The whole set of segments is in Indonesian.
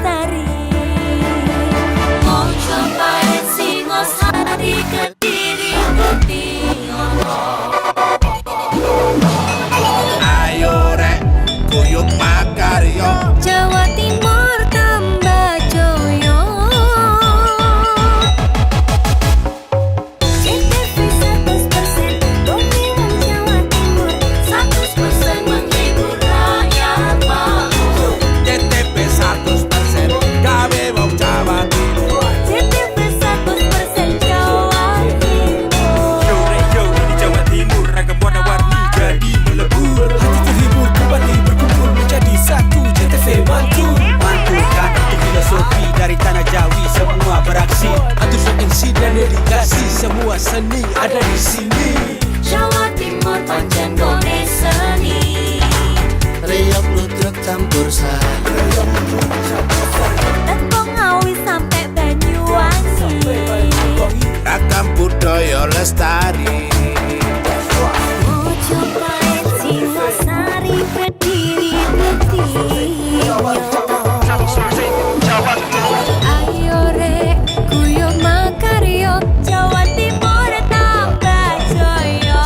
lestari. Mau cobain Singosari, Kediri, Kediri. Ayo rek, kuyuk makaryo. Jawa Timur tambah joyo. CTV 100% Bumi Wong Jawa Timur, 100% menghibur rakyat makmur. CTP 100% gawe wong Jawa Timur. CTV 100% Jawa Timur. Yo di Jawa Timur ragam warna-warni jadi melebur. Hati terhibur kembali berkumpul menjadi satu. CTV mantu mantulkan itu filosofi dari tanah Jawi, semua beraksi atur MC dan dedikasi, semua seni ada di sini. Jawa Timur pancen gone seni. Riok ludruk campur sari. Tembung Ngawi sampai Banyuwangi. Ragam budaya lestari. Mau cobain Singosari, Kediri, Kediri. Ayo rek, kuyuk makaryo. Jawa Timur tambah joyo.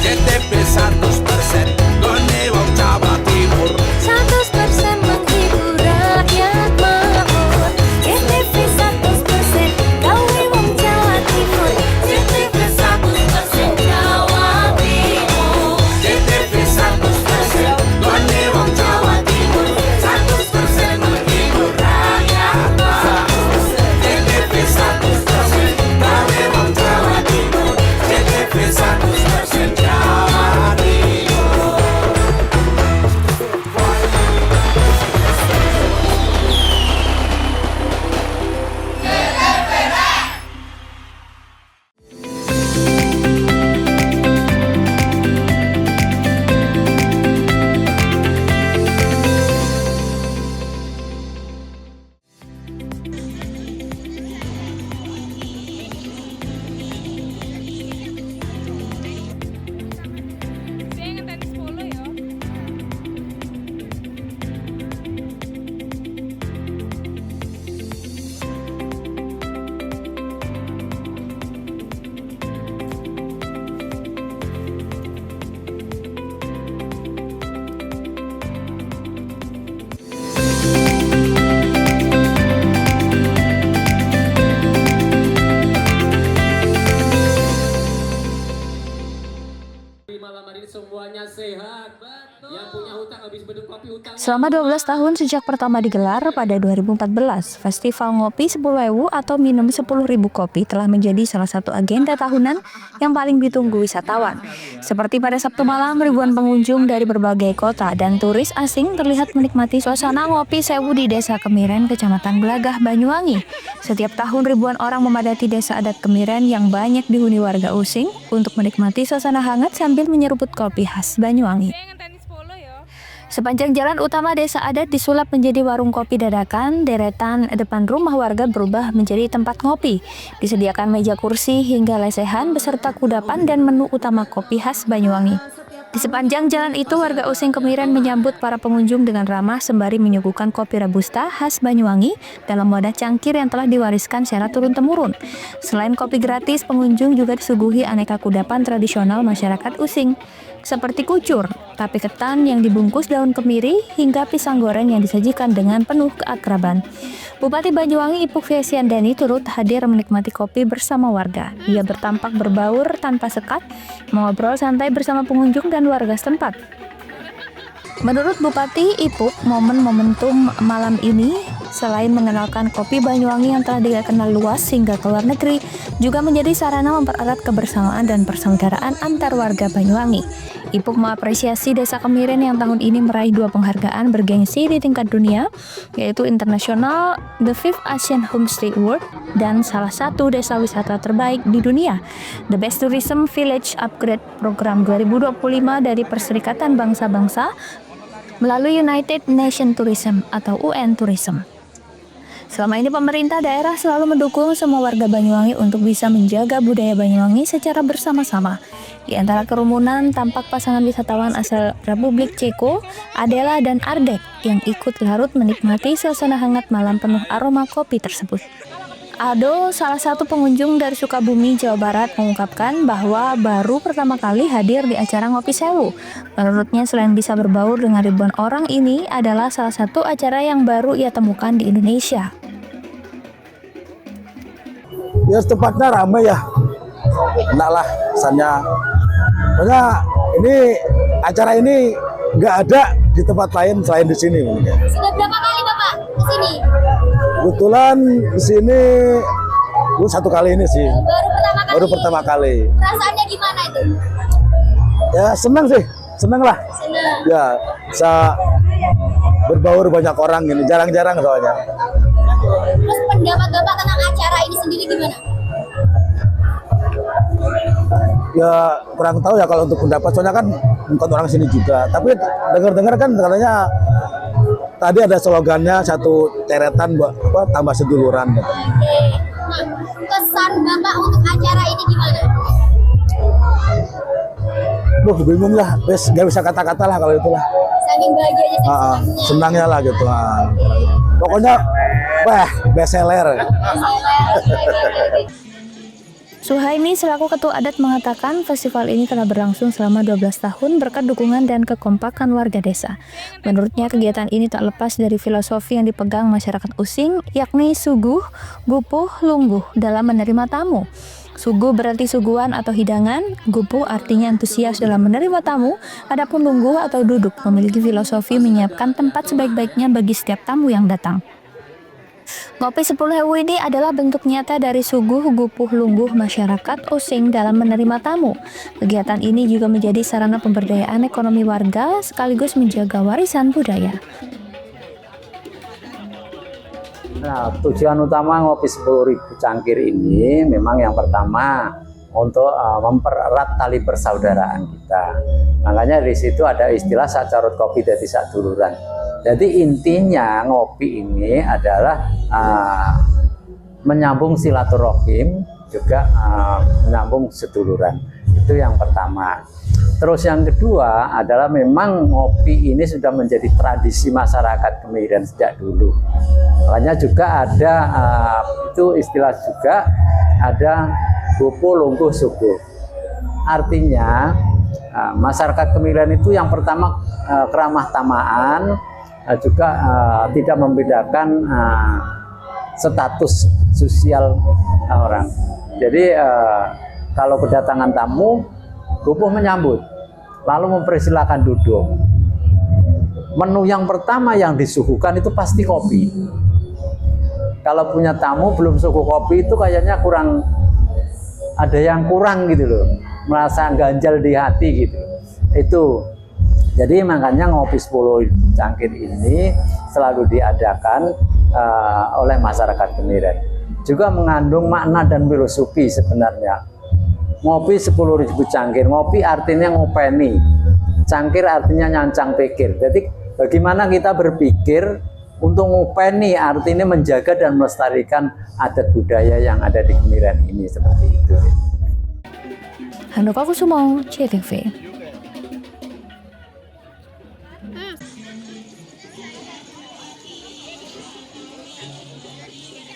CTP 100% gone wong Jawa Timur. 100% menghibur rakyat makmur. CTV 100% gawe wong Jawa Timur. CTV 100% Jawa Timur. CTP 100% gone wong Jawa Timur. 100% menghibur rakyat makmur. CTP 100% gawe wong Jawa Timur. CTP 100% Jawa Timur. Saya ngetenis polo ya. Malam hari ini semuanya sehat. Yang punya hutang habis beduk kopi hutang. Selama 12 tahun sejak pertama digelar pada 2014, Festival Ngopi 10.000 atau Minum 10.000 Kopi telah menjadi salah satu agenda tahunan yang paling ditunggu wisatawan. Seperti pada Sabtu malam, ribuan pengunjung dari berbagai kota dan turis asing terlihat menikmati suasana Ngopi Sewu di Desa Kemiren, Kecamatan Glagah, Banyuwangi. Setiap tahun ribuan orang memadati desa adat Kemiren yang banyak dihuni warga Using untuk menikmati suasana hangat sambil menyeruput kopi khas Banyuwangi. Saya ngetenis polo ya. Sepanjang jalan utama desa adat disulap menjadi warung kopi dadakan, deretan depan rumah warga berubah menjadi tempat ngopi. Disediakan meja kursi hingga lesehan beserta kudapan dan menu utama kopi khas Banyuwangi. Di sepanjang jalan itu, warga Using Kemiren menyambut para pengunjung dengan ramah sembari menyuguhkan kopi robusta khas Banyuwangi dalam wadah cangkir yang telah diwariskan secara turun-temurun. Selain kopi gratis, pengunjung juga disuguhi aneka kudapan tradisional masyarakat Using, seperti kucur, tape ketan yang dibungkus daun kemiri, hingga pisang goreng yang disajikan dengan penuh keakraban. Bupati Banyuwangi Ipuk Fiesiandani turut hadir menikmati kopi bersama warga. Ia bertampak berbaur tanpa sekat, mengobrol santai bersama pengunjung dan warga setempat. Menurut Bupati Ipuk, momentum malam ini selain mengenalkan kopi Banyuwangi yang telah dikenal luas hingga ke luar negeri, juga menjadi sarana mempererat kebersamaan dan persaudaraan antar warga Banyuwangi. Ipuk mengapresiasi Desa Kemiren yang tahun ini meraih 2 penghargaan bergengsi di tingkat dunia, yaitu International The 5th Asian Homestay Award dan salah satu desa wisata terbaik di dunia, The Best Tourism Village Upgrade Program 2025 dari Perserikatan Bangsa-Bangsa melalui United Nations Tourism atau UN Tourism. Selama ini pemerintah daerah selalu mendukung semua warga Banyuwangi untuk bisa menjaga budaya Banyuwangi secara bersama-sama. Di antara kerumunan tampak pasangan wisatawan asal Republik Ceko, Adela dan Ardek, yang ikut larut menikmati suasana hangat malam penuh aroma kopi tersebut. Ado, salah satu pengunjung dari Sukabumi, Jawa Barat, mengungkapkan bahwa baru pertama kali hadir di acara Ngopi Sewu. Menurutnya, selain bisa berbaur dengan ribuan orang, ini adalah salah satu acara yang baru ia temukan di Indonesia. Ya tempatnya ramai ya, enak lah kesannya. Pokoknya ini acara ini nggak ada di tempat lain selain di sini. Sudah berapa kali Bapak ke sini? Kebetulan di sini gue 1 kali ini sih. Baru pertama kali. Perasaannya gimana itu? Ya senang sih, senang lah. Senang. Ya bisa berbaur banyak orang ini, jarang-jarang soalnya. Terus pendapat Bapak tentang acara ini sendiri gimana? Ya kurang tahu ya kalau untuk pendapat, soalnya kan bukan orang sini juga. Tapi dengar-dengar kan katanya tadi ada slogannya satu teretan tambah seduluran. Gitu. Oke. Nah, kesan Bapak untuk acara ini gimana? Bingung lah, nggak bisa kata-kata lah kalau itulah. Saking bahagianya dan senangnya. Senangnya lah gitu. Pokoknya best seller. Suhaimi selaku Ketua Adat mengatakan festival ini telah berlangsung selama 12 tahun berkat dukungan dan kekompakan warga desa. Menurutnya kegiatan ini tak lepas dari filosofi yang dipegang masyarakat Using, yakni suguh, gupuh, lungguh dalam menerima tamu. Suguh berarti suguhan atau hidangan, gupuh artinya antusias dalam menerima tamu, adapun lungguh atau duduk memiliki filosofi menyiapkan tempat sebaik-baiknya bagi setiap tamu yang datang. Ngopi 10.000 ini adalah bentuk nyata dari suguh, gupuh, lungguh masyarakat Using dalam menerima tamu. Kegiatan ini juga menjadi sarana pemberdayaan ekonomi warga sekaligus menjaga warisan budaya. Nah, tujuan utama Ngopi 10.000 cangkir ini memang yang pertama untuk mempererat tali persaudaraan kita. Makanya di situ ada istilah sacarut kopi dadi saduluran. Jadi intinya ngopi ini adalah menyambung silaturahim, juga menyambung seduluran. Itu yang pertama. Terus yang kedua adalah memang ngopi ini sudah menjadi tradisi masyarakat Kemiren sejak dulu. Makanya juga ada itu istilah juga ada gupuh, lungguh, suguh. Artinya masyarakat Kemiren itu yang pertama keramah tamaan, juga tidak membedakan status sosial orang. Jadi kalau kedatangan tamu, gupuh menyambut, lalu mempersilahkan duduk. Menu yang pertama yang disuguhkan itu pasti kopi. Kalau punya tamu belum suguh kopi itu kayaknya kurang, ada yang kurang gitu loh, merasa ganjal di hati gitu. Itu. Jadi makanya Ngopi 10 cangkir ini selalu diadakan oleh masyarakat Kemiren. Juga mengandung makna dan filosofi sebenarnya. Ngopi 10.000 cangkir. Ngopi artinya ngopeni. Cangkir artinya nyancang pikir. Jadi bagaimana kita berpikir untuk ngopeni artinya menjaga dan melestarikan adat budaya yang ada di Kemiren ini, seperti itu. Handoko Kusumo, CTV.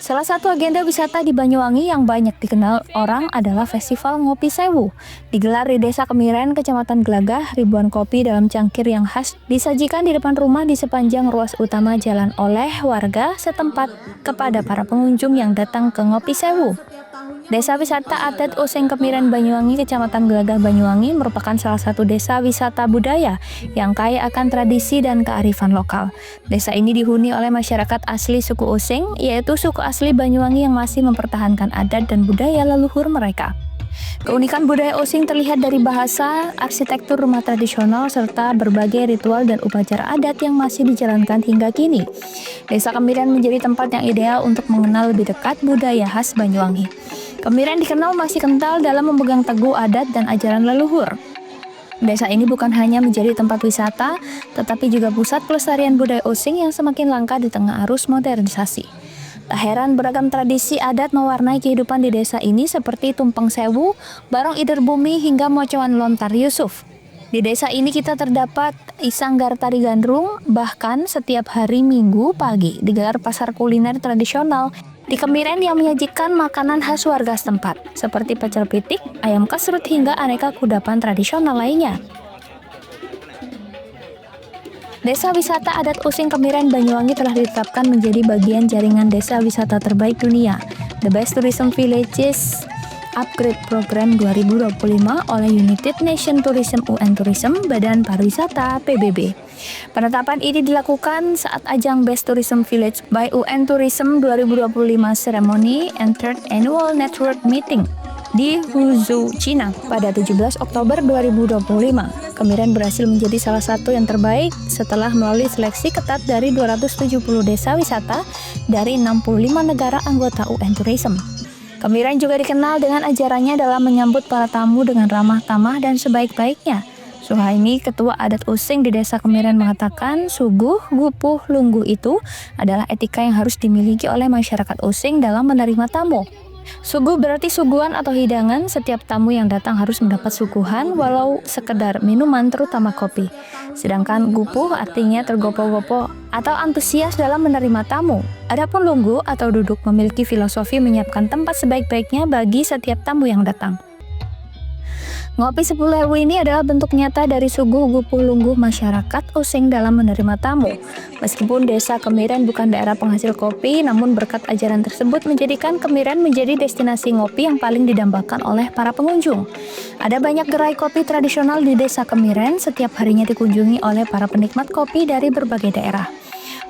Salah satu agenda wisata di Banyuwangi yang banyak dikenal orang adalah Festival Ngopi Sewu. Digelar di Desa Kemiren, Kecamatan Gelagah, ribuan kopi dalam cangkir yang khas disajikan di depan rumah di sepanjang ruas utama jalan oleh warga setempat kepada para pengunjung yang datang ke Ngopi Sewu. Desa Wisata Adat Using Kemiren Banyuwangi, Kecamatan Gelagah Banyuwangi merupakan salah satu desa wisata budaya yang kaya akan tradisi dan kearifan lokal. Desa ini dihuni oleh masyarakat asli suku Using, yaitu suku asli Banyuwangi yang masih mempertahankan adat dan budaya leluhur mereka. Keunikan budaya Using terlihat dari bahasa, arsitektur rumah tradisional, serta berbagai ritual dan upacara adat yang masih dijalankan hingga kini. Desa Kemiren menjadi tempat yang ideal untuk mengenal lebih dekat budaya khas Banyuwangi. Kemiren dikenal masih kental dalam memegang teguh adat dan ajaran leluhur. Desa ini bukan hanya menjadi tempat wisata, tetapi juga pusat pelestarian budaya Using yang semakin langka di tengah arus modernisasi. Tak heran beragam tradisi adat mewarnai kehidupan di desa ini seperti tumpeng sewu, barong ider bumi hingga mocoan lontar Yusuf. Di desa ini kita terdapat Sanggar Tari Gandrung, bahkan setiap hari Minggu pagi digelar pasar kuliner tradisional di Kemiren yang menyajikan makanan khas warga setempat seperti pecel pitik, ayam kesrut hingga aneka kudapan tradisional lainnya. Desa Wisata Adat Using Kemiren Banyuwangi telah ditetapkan menjadi bagian jaringan desa wisata terbaik dunia, The Best Tourism Villages Upgrade Program 2025 oleh United Nations Tourism UN Tourism, Badan Pariwisata PBB. Penetapan ini dilakukan saat ajang Best Tourism Village by UN Tourism 2025 Ceremony and Third Annual Network Meeting di Huzhou, China pada 17 Oktober 2025. Kemiren berhasil menjadi salah satu yang terbaik setelah melalui seleksi ketat dari 270 desa wisata dari 65 negara anggota UN Tourism. Kemiren juga dikenal dengan ajarannya dalam menyambut para tamu dengan ramah tamah dan sebaik-baiknya. Suhaimi, ketua adat Using di desa Kemiren, mengatakan suguh, gupuh, lungguh itu adalah etika yang harus dimiliki oleh masyarakat Using dalam menerima tamu. Suguh berarti suguhan atau hidangan, setiap tamu yang datang harus mendapat suguhan walau sekedar minuman terutama kopi. Sedangkan gupuh artinya tergopoh-gopoh atau antusias dalam menerima tamu. Adapun lungguh atau duduk memiliki filosofi menyiapkan tempat sebaik-baiknya bagi setiap tamu yang datang. Ngopi 10.000 ini adalah bentuk nyata dari suguh gupuh lungguh masyarakat Using dalam menerima tamu. Meskipun desa Kemiren bukan daerah penghasil kopi, namun berkat ajaran tersebut menjadikan Kemiren menjadi destinasi ngopi yang paling didambakan oleh para pengunjung. Ada banyak gerai kopi tradisional di desa Kemiren, setiap harinya dikunjungi oleh para penikmat kopi dari berbagai daerah.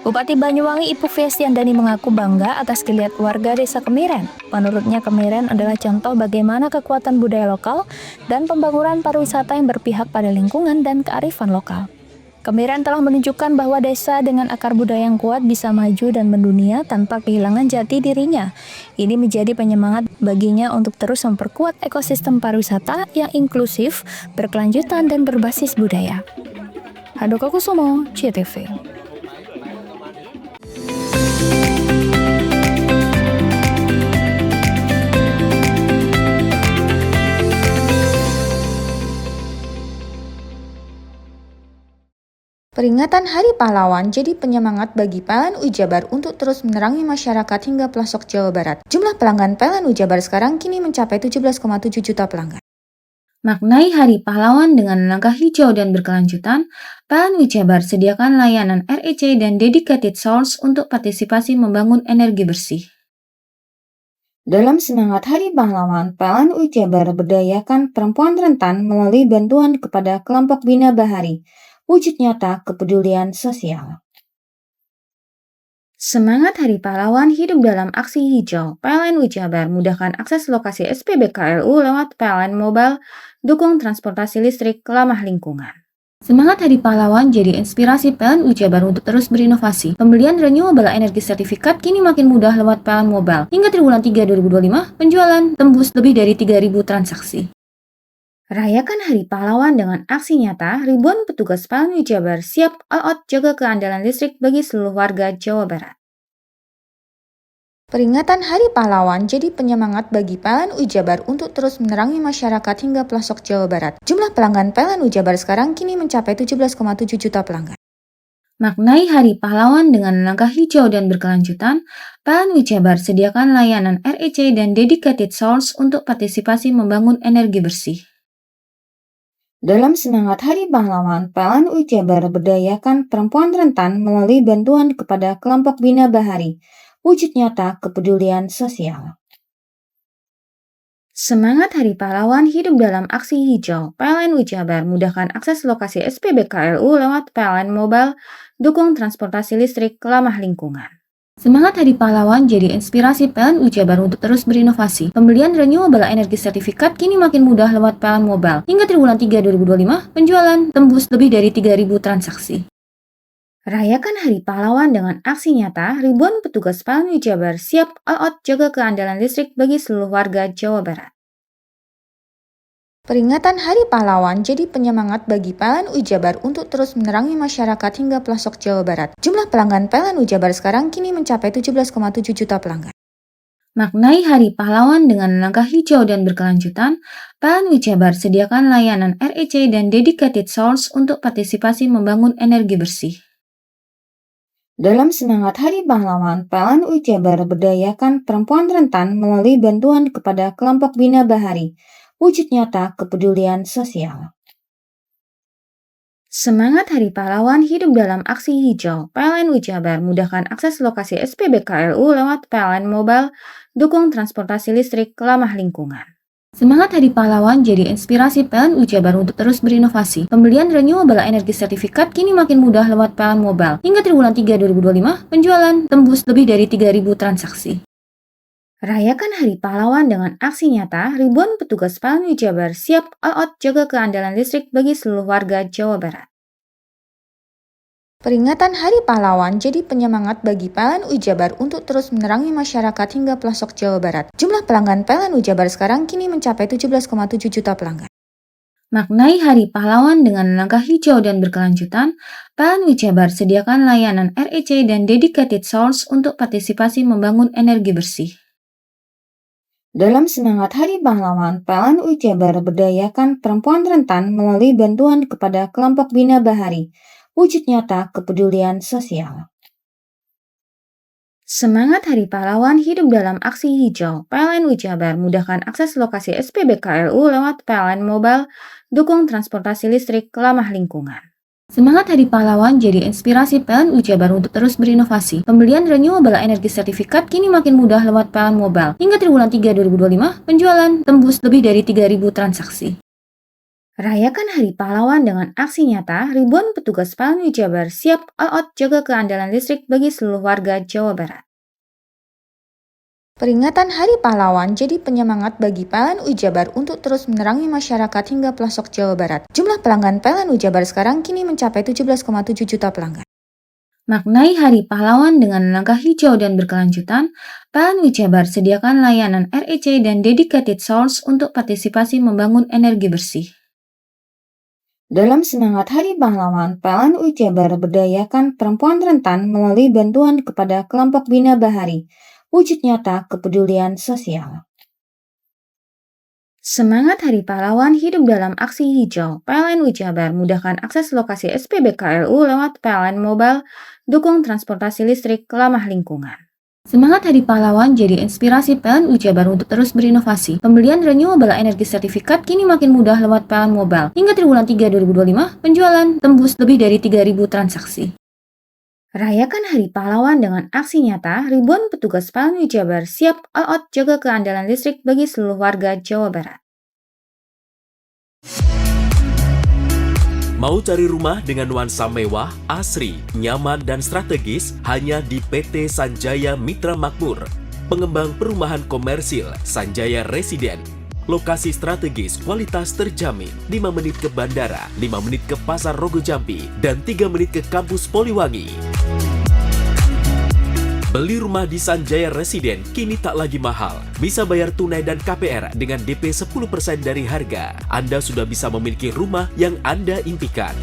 Bupati Banyuwangi Ibu Fiestiandani mengaku bangga atas geliat warga desa Kemiren. Menurutnya Kemiren adalah contoh bagaimana kekuatan budaya lokal dan pembangunan pariwisata yang berpihak pada lingkungan dan kearifan lokal. Kemiren telah menunjukkan bahwa desa dengan akar budaya yang kuat bisa maju dan mendunia tanpa kehilangan jati dirinya. Ini menjadi penyemangat baginya untuk terus memperkuat ekosistem pariwisata yang inklusif, berkelanjutan, dan berbasis budaya. Handoko Kusumo, CTV. Peringatan Hari Pahlawan jadi penyemangat bagi PLN Jabar untuk terus menerangi masyarakat hingga pelosok Jawa Barat. Jumlah pelanggan PLN Jabar sekarang kini mencapai 17,7 juta pelanggan. Maknai Hari Pahlawan dengan langkah hijau dan berkelanjutan, PLN Jabar sediakan layanan REC dan Dedicated Source untuk partisipasi membangun energi bersih. Dalam semangat Hari Pahlawan, PLN Jabar berdayakan perempuan rentan melalui bantuan kepada kelompok Bina Bahari. Wujud nyata kepedulian sosial. Semangat Hari Pahlawan hidup dalam aksi hijau. PLN Jabar mudahkan akses lokasi SPBKLU lewat PLN Mobile, dukung transportasi listrik ramah lingkungan. Semangat Hari Pahlawan jadi inspirasi PLN Jabar untuk terus berinovasi. Pembelian renewable energy sertifikat kini makin mudah lewat PLN Mobile. Hingga triwulan 3 2025, penjualan tembus lebih dari 3.000 transaksi. Rayakan Hari Pahlawan dengan aksi nyata, ribuan petugas PLN Jabar siap all out jaga keandalan listrik bagi seluruh warga Jawa Barat. Peringatan Hari Pahlawan jadi penyemangat bagi PLN Jabar untuk terus menerangi masyarakat hingga pelosok Jawa Barat. Jumlah pelanggan PLN Jabar sekarang kini mencapai 17,7 juta pelanggan. Maknai Hari Pahlawan dengan langkah hijau dan berkelanjutan, PLN Jabar sediakan layanan REC dan Dedicated Source untuk partisipasi membangun energi bersih. Dalam semangat Hari Pahlawan, PLN Jabar berdayakan perempuan rentan melalui bantuan kepada kelompok Bina Bahari. Wujud nyata kepedulian sosial. Semangat Hari Pahlawan hidup dalam aksi hijau. PLN Jabar mudahkan akses lokasi SPBKLU lewat PLN Mobile, dukung transportasi listrik ramah lingkungan. Semangat Hari Pahlawan jadi inspirasi PLN Jabar untuk terus berinovasi. Pembelian renewable energy sertifikat kini makin mudah lewat PLN Mobile. Hingga triwulan 3 2025, penjualan tembus lebih dari 3.000 transaksi. Rayakan Hari Pahlawan dengan aksi nyata, ribuan petugas PLN Jabar siap all out jaga keandalan listrik bagi seluruh warga Jawa Barat. Peringatan Hari Pahlawan jadi penyemangat bagi PLN Jabar untuk terus menerangi masyarakat hingga pelosok Jawa Barat. Jumlah pelanggan PLN Jabar sekarang kini mencapai 17,7 juta pelanggan. Maknai Hari Pahlawan dengan langkah hijau dan berkelanjutan, PLN Jabar sediakan layanan REC dan dedicated source untuk partisipasi membangun energi bersih. Dalam semangat Hari Pahlawan, PLN Jabar berdayakan perempuan rentan melalui bantuan kepada kelompok Bina Bahari. Wujud nyata kepedulian sosial. Semangat Hari Pahlawan hidup dalam aksi hijau. PLN Jabar mudahkan akses lokasi SPBKLU lewat PLN Mobile, dukung transportasi listrik ramah lingkungan. Semangat Hari Pahlawan jadi inspirasi PLN Jabar untuk terus berinovasi. Pembelian renewable energy sertifikat kini makin mudah lewat PLN Mobile. Hingga triwulan 3 2025, penjualan tembus lebih dari 3.000 transaksi. Rayakan Hari Pahlawan dengan aksi nyata, ribuan petugas PLN Jabar siap all out jaga keandalan listrik bagi seluruh warga Jawa Barat. Peringatan Hari Pahlawan jadi penyemangat bagi PLN Jabar untuk terus menerangi masyarakat hingga pelosok Jawa Barat. Jumlah pelanggan PLN Jabar sekarang kini mencapai 17,7 juta pelanggan. Maknai Hari Pahlawan dengan langkah hijau dan berkelanjutan, PLN Jabar sediakan layanan REC dan dedicated source untuk partisipasi membangun energi bersih. Dalam semangat Hari Pahlawan, PLN Jabar berdayakan perempuan rentan melalui bantuan kepada kelompok Bina Bahari. Wujud nyata kepedulian sosial. Semangat Hari Pahlawan hidup dalam aksi hijau. PLN Jabar mudahkan akses lokasi SPBKLU lewat PLN Mobile, dukung transportasi listrik ramah lingkungan. Semangat Hari Pahlawan jadi inspirasi PLN Jabar untuk terus berinovasi. Pembelian renewable energy sertifikat kini makin mudah lewat PLN Mobile. Hingga triwulan 3 2025, penjualan tembus lebih dari 3.000 transaksi. Rayakan Hari Pahlawan dengan aksi nyata, ribuan petugas PLN Jabar siap all out jaga keandalan listrik bagi seluruh warga Jawa Barat. Peringatan Hari Pahlawan jadi penyemangat bagi PLN Jabar untuk terus menerangi masyarakat hingga pelosok Jawa Barat. Jumlah pelanggan PLN Jabar sekarang kini mencapai 17,7 juta pelanggan. Maknai Hari Pahlawan dengan langkah hijau dan berkelanjutan, PLN Jabar sediakan layanan REC dan dedicated source untuk partisipasi membangun energi bersih. Dalam semangat Hari Pahlawan, PLN Jabar berdayakan perempuan rentan melalui bantuan kepada kelompok Bina Bahari. Wujud nyata kepedulian sosial. Semangat Hari Pahlawan hidup dalam aksi hijau. PLN Jabar mudahkan akses lokasi SPBKLU lewat PLN Mobile, dukung transportasi listrik ramah lingkungan. Semangat Hari Pahlawan jadi inspirasi PLN Jabar untuk terus berinovasi. Pembelian renewable energy sertifikat kini makin mudah lewat PLN Mobile. Hingga triwulan 3 2025, penjualan tembus lebih dari 3.000 transaksi. Rayakan Hari Pahlawan dengan aksi nyata, ribuan petugas PLN Jabar siap all out jaga keandalan listrik bagi seluruh warga Jawa Barat. Mau cari rumah dengan nuansa mewah, asri, nyaman, dan strategis hanya di PT Sanjaya Mitra Makmur. Pengembang perumahan komersil Sanjaya Residen. Lokasi strategis, kualitas terjamin. 5 menit ke bandara, 5 menit ke Pasar Rogo Jambi, dan 3 menit ke kampus Poliwangi. Beli rumah di Sanjaya Residen kini tak lagi mahal. Bisa bayar tunai dan KPR dengan DP 10% dari harga. Anda sudah bisa memiliki rumah yang Anda impikan.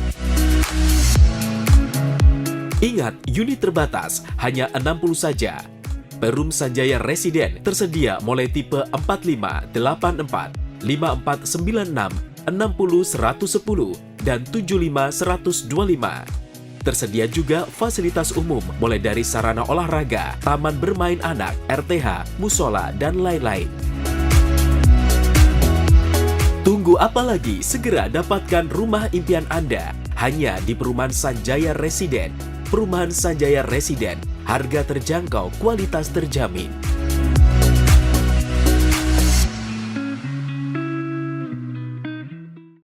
Ingat, unit terbatas, hanya 60 saja. Perum Sanjaya Residen tersedia mulai tipe 45, 84, 5496, 60 110, dan 75 125. Tersedia juga fasilitas umum mulai dari sarana olahraga, taman bermain anak, RTH, musola, dan lain-lain. Tunggu apa lagi? Segera dapatkan rumah impian Anda hanya di Perumahan Sanjaya Residen. Perumahan Sanjaya Residen, harga terjangkau, kualitas terjamin.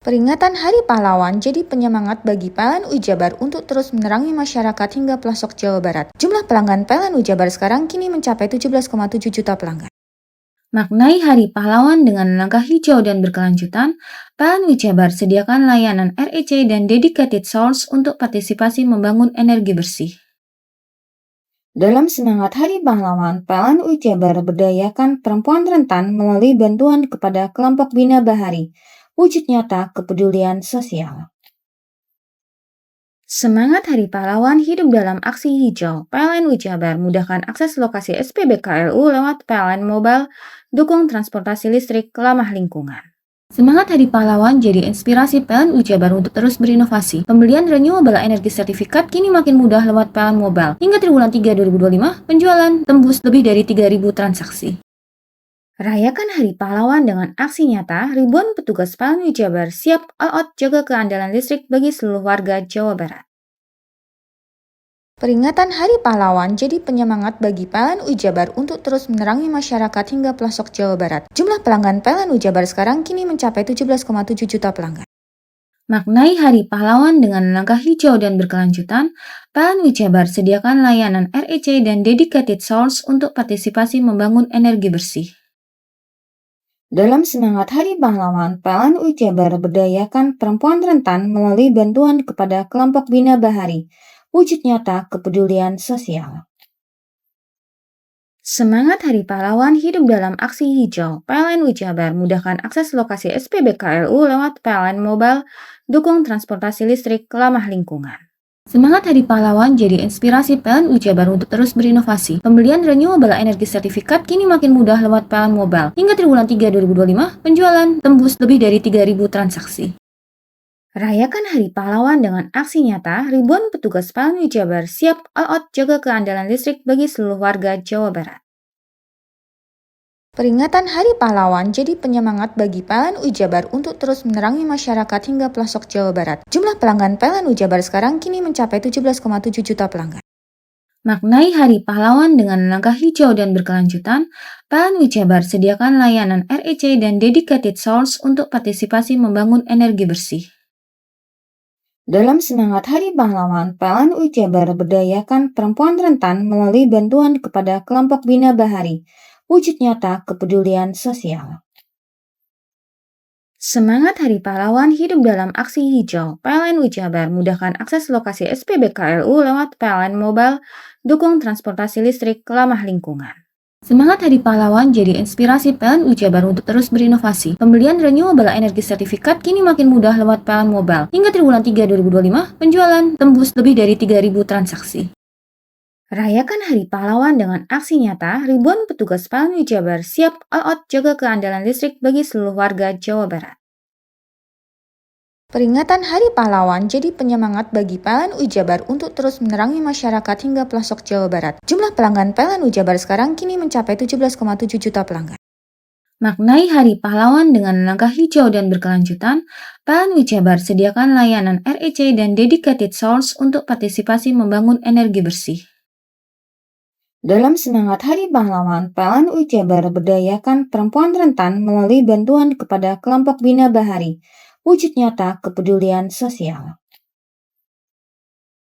Peringatan Hari Pahlawan jadi penyemangat bagi PLN Jabar untuk terus menerangi masyarakat hingga pelosok Jawa Barat. Jumlah pelanggan PLN Jabar sekarang kini mencapai 17,7 juta pelanggan. Maknai Hari Pahlawan dengan langkah hijau dan berkelanjutan, PLN Jabar sediakan layanan REC dan dedicated source untuk partisipasi membangun energi bersih. Dalam semangat Hari Pahlawan, PLN Jabar berdayakan perempuan rentan melalui bantuan kepada kelompok Bina Bahari. wujud nyata kepedulian sosial. Semangat Hari Pahlawan hidup dalam aksi hijau. PLN Jabar mudahkan akses lokasi SPBKLU lewat PLN Mobile, dukung transportasi listrik ramah lingkungan. Semangat Hari Pahlawan jadi inspirasi PLN Jabar untuk terus berinovasi. Pembelian renewable energy sertifikat kini makin mudah lewat PLN Mobile. Hingga triwulan 3 2025, penjualan tembus lebih dari 3.000 transaksi. Rayakan Hari Pahlawan dengan aksi nyata, ribuan petugas PLN Jabar siap all out jaga keandalan listrik bagi seluruh warga Jawa Barat. Peringatan Hari Pahlawan jadi penyemangat bagi PLN Jabar untuk terus menerangi masyarakat hingga pelosok Jawa Barat. Jumlah pelanggan PLN Jabar sekarang kini mencapai 17,7 juta pelanggan. Maknai Hari Pahlawan dengan langkah hijau dan berkelanjutan, PLN Jabar sediakan layanan REC dan dedicated source untuk partisipasi membangun energi bersih. Dalam semangat Hari Pahlawan, PLN Jabar berdayakan perempuan rentan melalui bantuan kepada kelompok Bina Bahari, wujud nyata kepedulian sosial. Semangat Hari Pahlawan hidup dalam aksi hijau. PLN Jabar mudahkan akses lokasi SPBKLU lewat PLN Mobile, dukung transportasi listrik ramah lingkungan. Semangat Hari Pahlawan jadi inspirasi PLN Jabar untuk terus berinovasi. Pembelian renewable energy sertifikat kini makin mudah lewat PLN Mobile. Hingga triwulan 3 2025, penjualan tembus lebih dari 3.000 transaksi. Rayakan Hari Pahlawan dengan aksi nyata, ribuan petugas PLN Jabar siap all out jaga keandalan listrik bagi seluruh warga Jawa Barat. Peringatan Hari Pahlawan jadi penyemangat bagi PLN Jabar untuk terus menerangi masyarakat hingga pelosok Jawa Barat. Jumlah pelanggan PLN Jabar sekarang kini mencapai 17,7 juta pelanggan. Maknai Hari Pahlawan dengan langkah hijau dan berkelanjutan, PLN Jabar sediakan layanan REC dan dedicated source untuk partisipasi membangun energi bersih. Dalam semangat Hari Pahlawan, PLN Jabar berdayakan perempuan rentan melalui bantuan kepada kelompok Bina Bahari, wujud nyata kepedulian sosial. Semangat Hari Pahlawan hidup dalam aksi hijau. PLN Jabar mudahkan akses lokasi SPBKLU lewat PLN Mobile, dukung transportasi listrik ramah lingkungan. Semangat Hari Pahlawan jadi inspirasi PLN Jabar untuk terus berinovasi. Pembelian renewable energy sertifikat kini makin mudah lewat PLN Mobile. Hingga triwulan 3 2025, penjualan tembus lebih dari 3.000 transaksi. Rayakan Hari Pahlawan dengan aksi nyata, ribuan petugas PLN Jabar siap all out jaga keandalan listrik bagi seluruh warga Jawa Barat. Peringatan Hari Pahlawan jadi penyemangat bagi PLN Jabar untuk terus menerangi masyarakat hingga pelosok Jawa Barat. Jumlah pelanggan PLN Jabar sekarang kini mencapai 17,7 juta pelanggan. Maknai Hari Pahlawan dengan langkah hijau dan berkelanjutan, PLN Jabar sediakan layanan REC dan dedicated source untuk partisipasi membangun energi bersih. Dalam semangat Hari Pahlawan, PLN Jabar berdayakan perempuan rentan melalui bantuan kepada kelompok Bina Bahari, wujud nyata kepedulian sosial.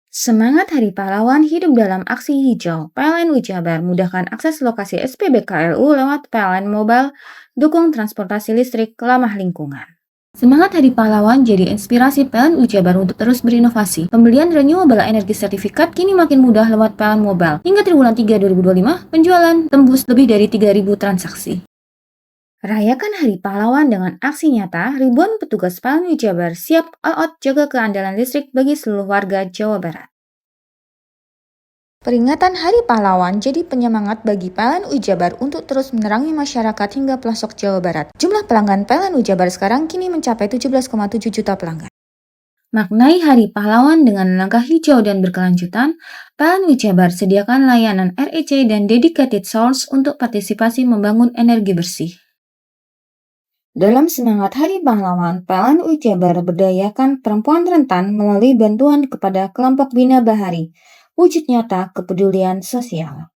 Semangat Hari Pahlawan hidup dalam aksi hijau. PLN Jabar mudahkan akses lokasi SPBKLU lewat PLN Mobile, dukung transportasi listrik ramah lingkungan. Semangat Hari Pahlawan jadi inspirasi PLN Jabar untuk terus berinovasi. Pembelian renewable energy sertifikat kini makin mudah lewat PLN Mobile. Hingga triwulan 3 2025, penjualan tembus lebih dari 3.000 transaksi. Rayakan Hari Pahlawan dengan aksi nyata, ribuan petugas PLN Jabar siap all out jaga keandalan listrik bagi seluruh warga Jawa Barat. Peringatan Hari Pahlawan jadi penyemangat bagi PLN Jabar untuk terus menerangi masyarakat hingga pelosok Jawa Barat. Jumlah pelanggan PLN Jabar sekarang kini mencapai 17,7 juta pelanggan. Maknai Hari Pahlawan dengan langkah hijau dan berkelanjutan, PLN Jabar sediakan layanan REC dan dedicated source untuk partisipasi membangun energi bersih. Dalam semangat Hari Pahlawan, PLN Jabar berdayakan perempuan rentan melalui bantuan kepada kelompok Bina Bahari, wujud nyata kepedulian sosial.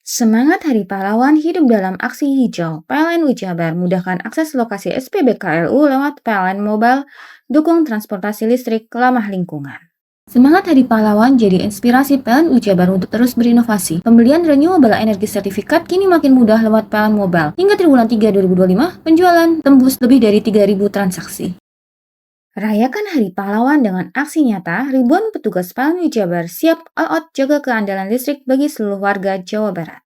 Semangat Hari Pahlawan hidup dalam aksi hijau. PLN Jabar mudahkan akses lokasi SPBKLU lewat PLN Mobile, dukung transportasi listrik ramah lingkungan. Semangat Hari Pahlawan jadi inspirasi PLN Jabar untuk terus berinovasi. Pembelian renewable energy sertifikat kini makin mudah lewat PLN Mobile. Hingga triwulan 3 2025, penjualan tembus lebih dari 3.000 transaksi. Rayakan Hari Pahlawan dengan aksi nyata, ribuan petugas PLN Jabar siap all out jaga keandalan listrik bagi seluruh warga Jawa Barat.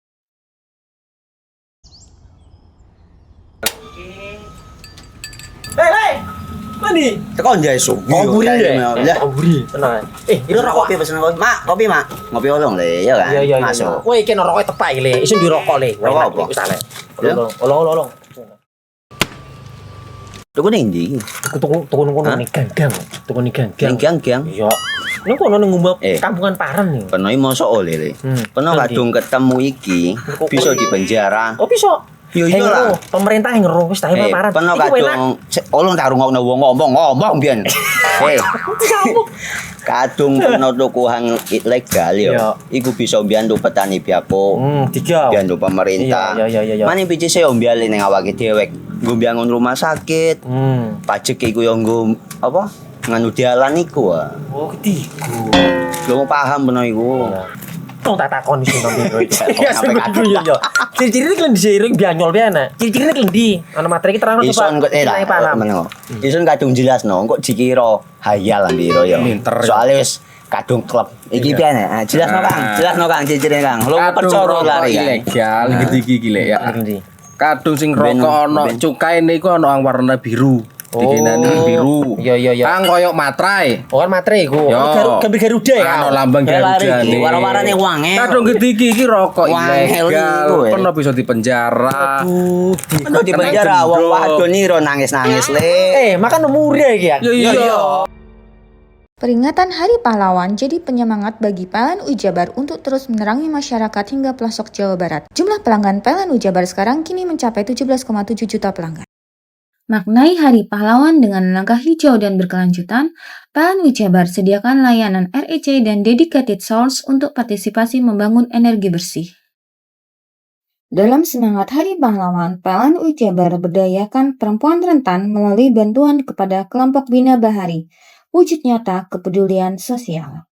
ndi? Tekan Jesu. Komburi deh. Ya. Komburi. Tenang. Ini rokok. Kopi pesen kopi. Mak, kopi, Mak. Ngopi olong le, ya kan? Iya. Masuk. Woi, iki rokok tepak le. Isin dirokok le. Rokok apa? Wis ale. Ya. Olong. Tuku ning ndi? Tuku ngono ning gang. Tuku ning gang. Ning gang. Iya. Ning kono ning ngumba kampungan Paren nih. Peno iki mosok oleh le. Peno kadung ketemu iki bisa dipenjara. Oh bisa. Yo iya lah. Pemerintah yang ngeru wis tahe Paren. Peno kadung olong tak rungokno wong ngomong biyen. Kadung peno tuku hang ilegal yo. Iku bisa mbiyantu petani biako. Mbiyantu pemerintah. Iya. Mane pici se mbiale ning awake dhewek. Nggo mbiangun rumah sakit. Pajak iku yo nggo apa? Nganu dalan iku. Oh, ketiku. Lu paham peno iku. Tong tak takon iso nang biro iki. Iya. Ciri-cirine klendhi seiring bianyol piana. Ciri-cirine klendhi. Ana materi iki terangno coba. Ison kok meneng. Ison kadung jelasno, kok dikira hayal biro ya. Soale wis kadung klub. Iki piana? Jelasno Kang ciri-cirine Kang. Lu percaya lari ilegal iki lek ya. Kadung sing rokok ana cukae niku ana warna biru. Dikenani biru. Iya. Kang koyo matrai. Oh kan matrai iku. Gambar Garuda ya. Ana lambang Garuda iki. Warna-warnane wangi. Kadung iki rokok ilegal. Pernah bisa dipenjara. Pernah dipenjara wong wadon iro nangis-nangis le. Makan murah iki ya. Iya. Peringatan Hari Pahlawan jadi penyemangat bagi PLN Jabar untuk terus menerangi masyarakat hingga pelosok Jawa Barat. Jumlah pelanggan PLN Jabar sekarang kini mencapai 17,7 juta pelanggan. Maknai Hari Pahlawan dengan langkah hijau dan berkelanjutan, PLN Jabar sediakan layanan REC dan dedicated source untuk partisipasi membangun energi bersih. Dalam semangat Hari Pahlawan, PLN Jabar berdayakan perempuan rentan melalui bantuan kepada kelompok Bina Bahari, wujud nyata kepedulian sosial.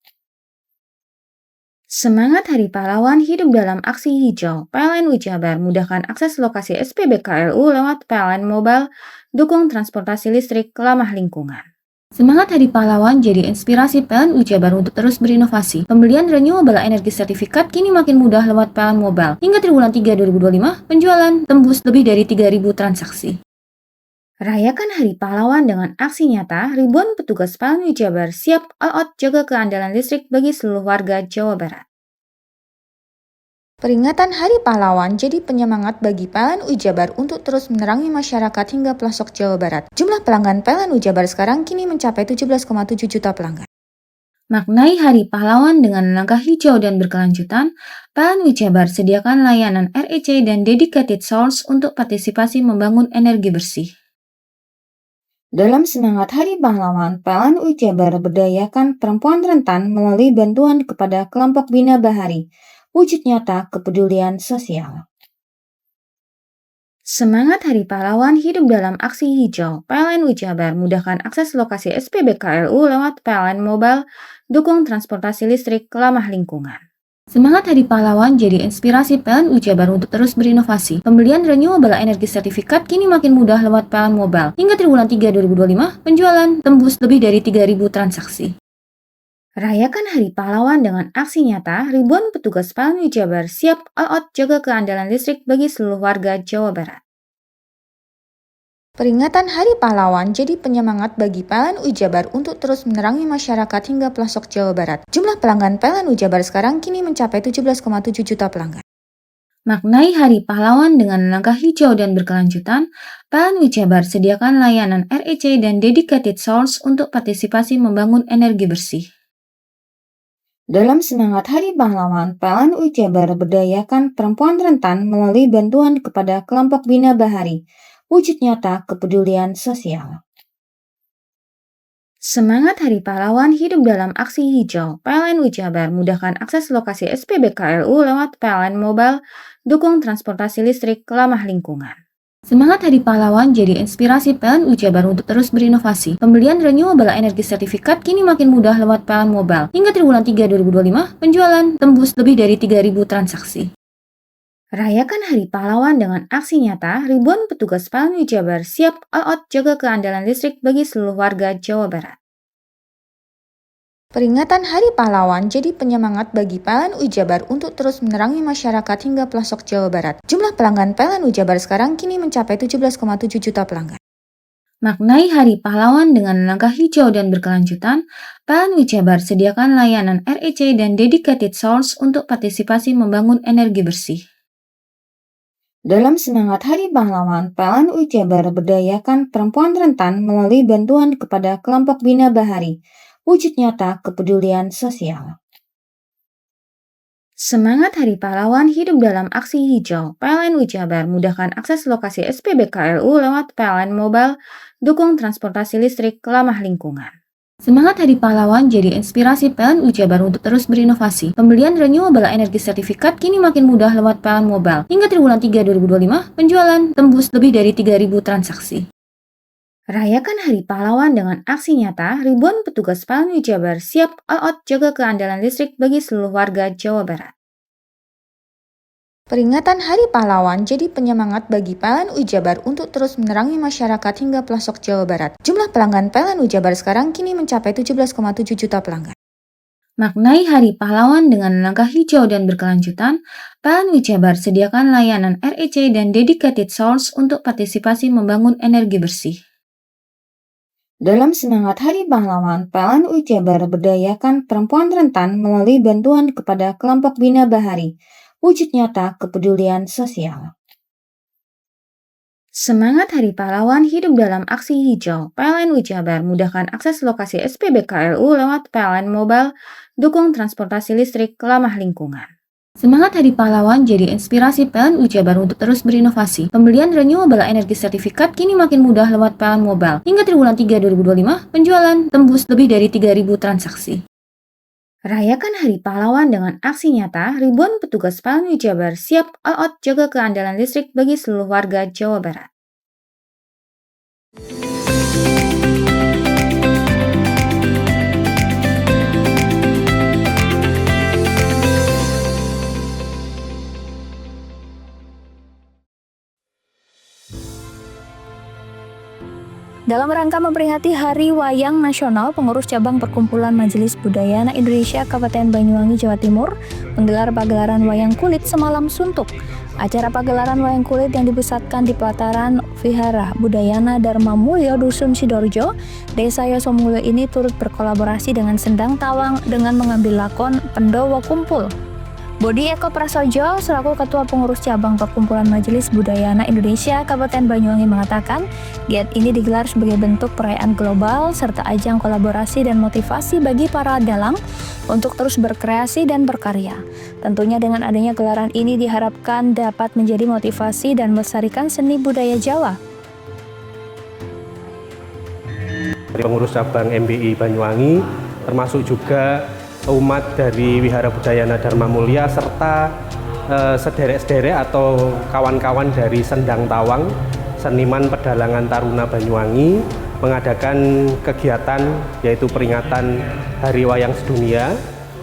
Semangat Hari Pahlawan hidup dalam aksi hijau. PLN Jabar mudahkan akses lokasi SPBKLU lewat PLN Mobile, dukung transportasi listrik ramah lingkungan. Semangat Hari Pahlawan jadi inspirasi PLN Jabar untuk terus berinovasi. Pembelian renewable energi sertifikat kini makin mudah lewat PLN Mobile. Hingga triwulan 3 2025, penjualan tembus lebih dari 3.000 transaksi. Rayakan Hari Pahlawan dengan aksi nyata, ribuan petugas PLN Jabar siap all out jaga keandalan listrik bagi seluruh warga Jawa Barat. Peringatan Hari Pahlawan jadi penyemangat bagi PLN Jabar untuk terus menerangi masyarakat hingga pelosok Jawa Barat. Jumlah pelanggan PLN Jabar sekarang kini mencapai 17,7 juta pelanggan. Maknai Hari Pahlawan dengan langkah hijau dan berkelanjutan, PLN Jabar sediakan layanan REC dan dedicated source untuk partisipasi membangun energi bersih. Dalam semangat Hari Pahlawan, PLN Jabar berdayakan perempuan rentan melalui bantuan kepada kelompok Bina Bahari, wujud nyata kepedulian sosial. Semangat Hari Pahlawan hidup dalam aksi hijau. PLN Jabar mudahkan akses lokasi SPBKLU lewat PLN Mobile, dukung transportasi listrik ramah lingkungan. Semangat Hari Pahlawan jadi inspirasi PLN Jabar untuk terus berinovasi. Pembelian renewable energi sertifikat kini makin mudah lewat PLN Mobile. Hingga triwulan 3 2025, penjualan tembus lebih dari 3.000 transaksi. Rayakan Hari Pahlawan dengan aksi nyata, ribuan petugas PLN Jabar siap all out jaga keandalan listrik bagi seluruh warga Jawa Barat. Peringatan Hari Pahlawan jadi penyemangat bagi PLN Jabar untuk terus menerangi masyarakat hingga pelosok Jawa Barat. Jumlah pelanggan PLN Jabar sekarang kini mencapai 17,7 juta pelanggan. Maknai Hari Pahlawan dengan langkah hijau dan berkelanjutan, PLN Jabar sediakan layanan REC dan dedicated source untuk partisipasi membangun energi bersih. Dalam semangat Hari Pahlawan, PLN Jabar berdayakan perempuan rentan melalui bantuan kepada kelompok Bina Bahari, wujud nyata kepedulian sosial. Semangat Hari Pahlawan hidup dalam aksi hijau. PLN Jabar mudahkan akses lokasi SPBKLU lewat PLN Mobile, dukung transportasi listrik ramah lingkungan. Semangat Hari Pahlawan jadi inspirasi PLN Jabar untuk terus berinovasi. Pembelian renewable energi sertifikat kini makin mudah lewat PLN Mobile. Hingga triwulan 3 2025, penjualan tembus lebih dari 3.000 transaksi. Rayakan Hari Pahlawan dengan aksi nyata, ribuan petugas PLN Jabar siap all out jaga keandalan listrik bagi seluruh warga Jawa Barat. Peringatan Hari Pahlawan jadi penyemangat bagi PLN Jabar untuk terus menerangi masyarakat hingga pelosok Jawa Barat. Jumlah pelanggan PLN Jabar sekarang kini mencapai 17,7 juta pelanggan. Maknai Hari Pahlawan dengan langkah hijau dan berkelanjutan, PLN Jabar sediakan layanan REC dan Dedicated Source untuk partisipasi membangun energi bersih. Dalam semangat Hari Pahlawan, PLN Jabar berdayakan perempuan rentan melalui bantuan kepada kelompok Bina Bahari, wujud nyata kepedulian sosial. Semangat Hari Pahlawan hidup dalam aksi hijau. PLN Jabar mudahkan akses lokasi SPBKLU lewat PLN Mobile, dukung transportasi listrik ramah lingkungan. Semangat Hari Pahlawan jadi inspirasi PLN Jabar untuk terus berinovasi. Pembelian renewable energy sertifikat kini makin mudah lewat PLN Mobile. Hingga triwulan 3 2025, penjualan tembus lebih dari 3.000 transaksi. Rayakan Hari Pahlawan dengan aksi nyata, ribuan petugas PLN Jabar siap all out jaga keandalan listrik bagi seluruh warga Jawa Barat. Peringatan Hari Pahlawan jadi penyemangat bagi PLN Jabar untuk terus menerangi masyarakat hingga pelosok Jawa Barat. Jumlah pelanggan PLN Jabar sekarang kini mencapai 17,7 juta pelanggan. Maknai Hari Pahlawan dengan langkah hijau dan berkelanjutan, PLN Jabar sediakan layanan REC dan Dedicated Source untuk partisipasi membangun energi bersih. Dalam semangat Hari Pahlawan, PLN Jabar berdayakan perempuan rentan melalui bantuan kepada kelompok Bina Bahari, wujud nyata kepedulian sosial. Semangat Hari Pahlawan hidup dalam aksi hijau. PLN Jabar mudahkan akses lokasi SPBKLU lewat PLN Mobile, dukung transportasi listrik ramah lingkungan. Semangat Hari Pahlawan jadi inspirasi PLN Jabar untuk terus berinovasi. Pembelian renewable energy sertifikat kini makin mudah lewat PLN Mobile. Hingga triwulan 3 2025, penjualan tembus lebih dari 3.000 transaksi. Rayakan Hari Pahlawan dengan aksi nyata, ribuan petugas PLN Jabar siap all out jaga keandalan listrik bagi seluruh warga Jawa Barat. Dalam rangka memperingati Hari Wayang Nasional, pengurus cabang Perkumpulan Majelis Budaya Anak Indonesia Kabupaten Banyuwangi, Jawa Timur menggelar pagelaran wayang kulit semalam suntuk. Acara pagelaran wayang kulit yang dipusatkan di pelataran Vihara Budayana Dharma Mulyo, Dusun Sidoarjo, Desa Yosomulyo ini turut berkolaborasi dengan Sendang Tawang dengan mengambil lakon Pendowo Kumpul. Bodi Eko Prasojo, selaku Ketua Pengurus Cabang Perkumpulan Majelis Budaya Anak Indonesia Kabupaten Banyuwangi mengatakan, giat ini digelar sebagai bentuk perayaan global serta ajang kolaborasi dan motivasi bagi para dalang untuk terus berkreasi dan berkarya. Tentunya dengan adanya gelaran ini diharapkan dapat menjadi motivasi dan melestarikan seni budaya Jawa. Pengurus cabang MBI Banyuwangi, termasuk juga umat dari Wihara Budayana Dharma Mulya serta sederek-sederek atau kawan-kawan dari Sendang Tawang, seniman pedalangan Taruna Banyuwangi, mengadakan kegiatan yaitu peringatan Hari Wayang Sedunia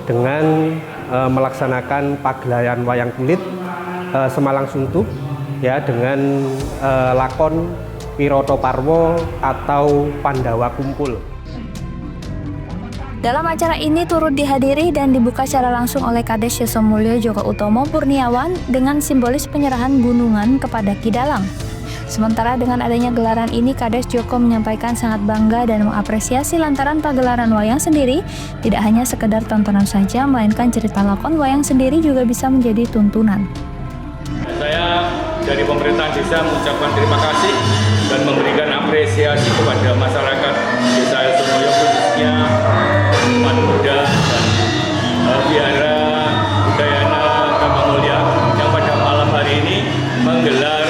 dengan melaksanakan pagelaran wayang kulit semalang suntuk ya dengan lakon Wiroto Parwo atau Pandawa Kumpul. Dalam acara ini turut dihadiri dan dibuka secara langsung oleh Kades Yosomulyo Joko Utomo Purniawan dengan simbolis penyerahan gunungan kepada Ki Dalang. Sementara dengan adanya gelaran ini, Kades Joko menyampaikan sangat bangga dan mengapresiasi lantaran pagelaran wayang sendiri tidak hanya sekedar tontonan saja, melainkan cerita lakon wayang sendiri juga bisa menjadi tuntunan. Saya dari pemerintah desa mengucapkan terima kasih dan memberikan apresiasi kepada masyarakat Desa Yosomulyo, khususnya umat muda dan Wihara Budayana Dharma Mulya yang pada malam hari ini menggelar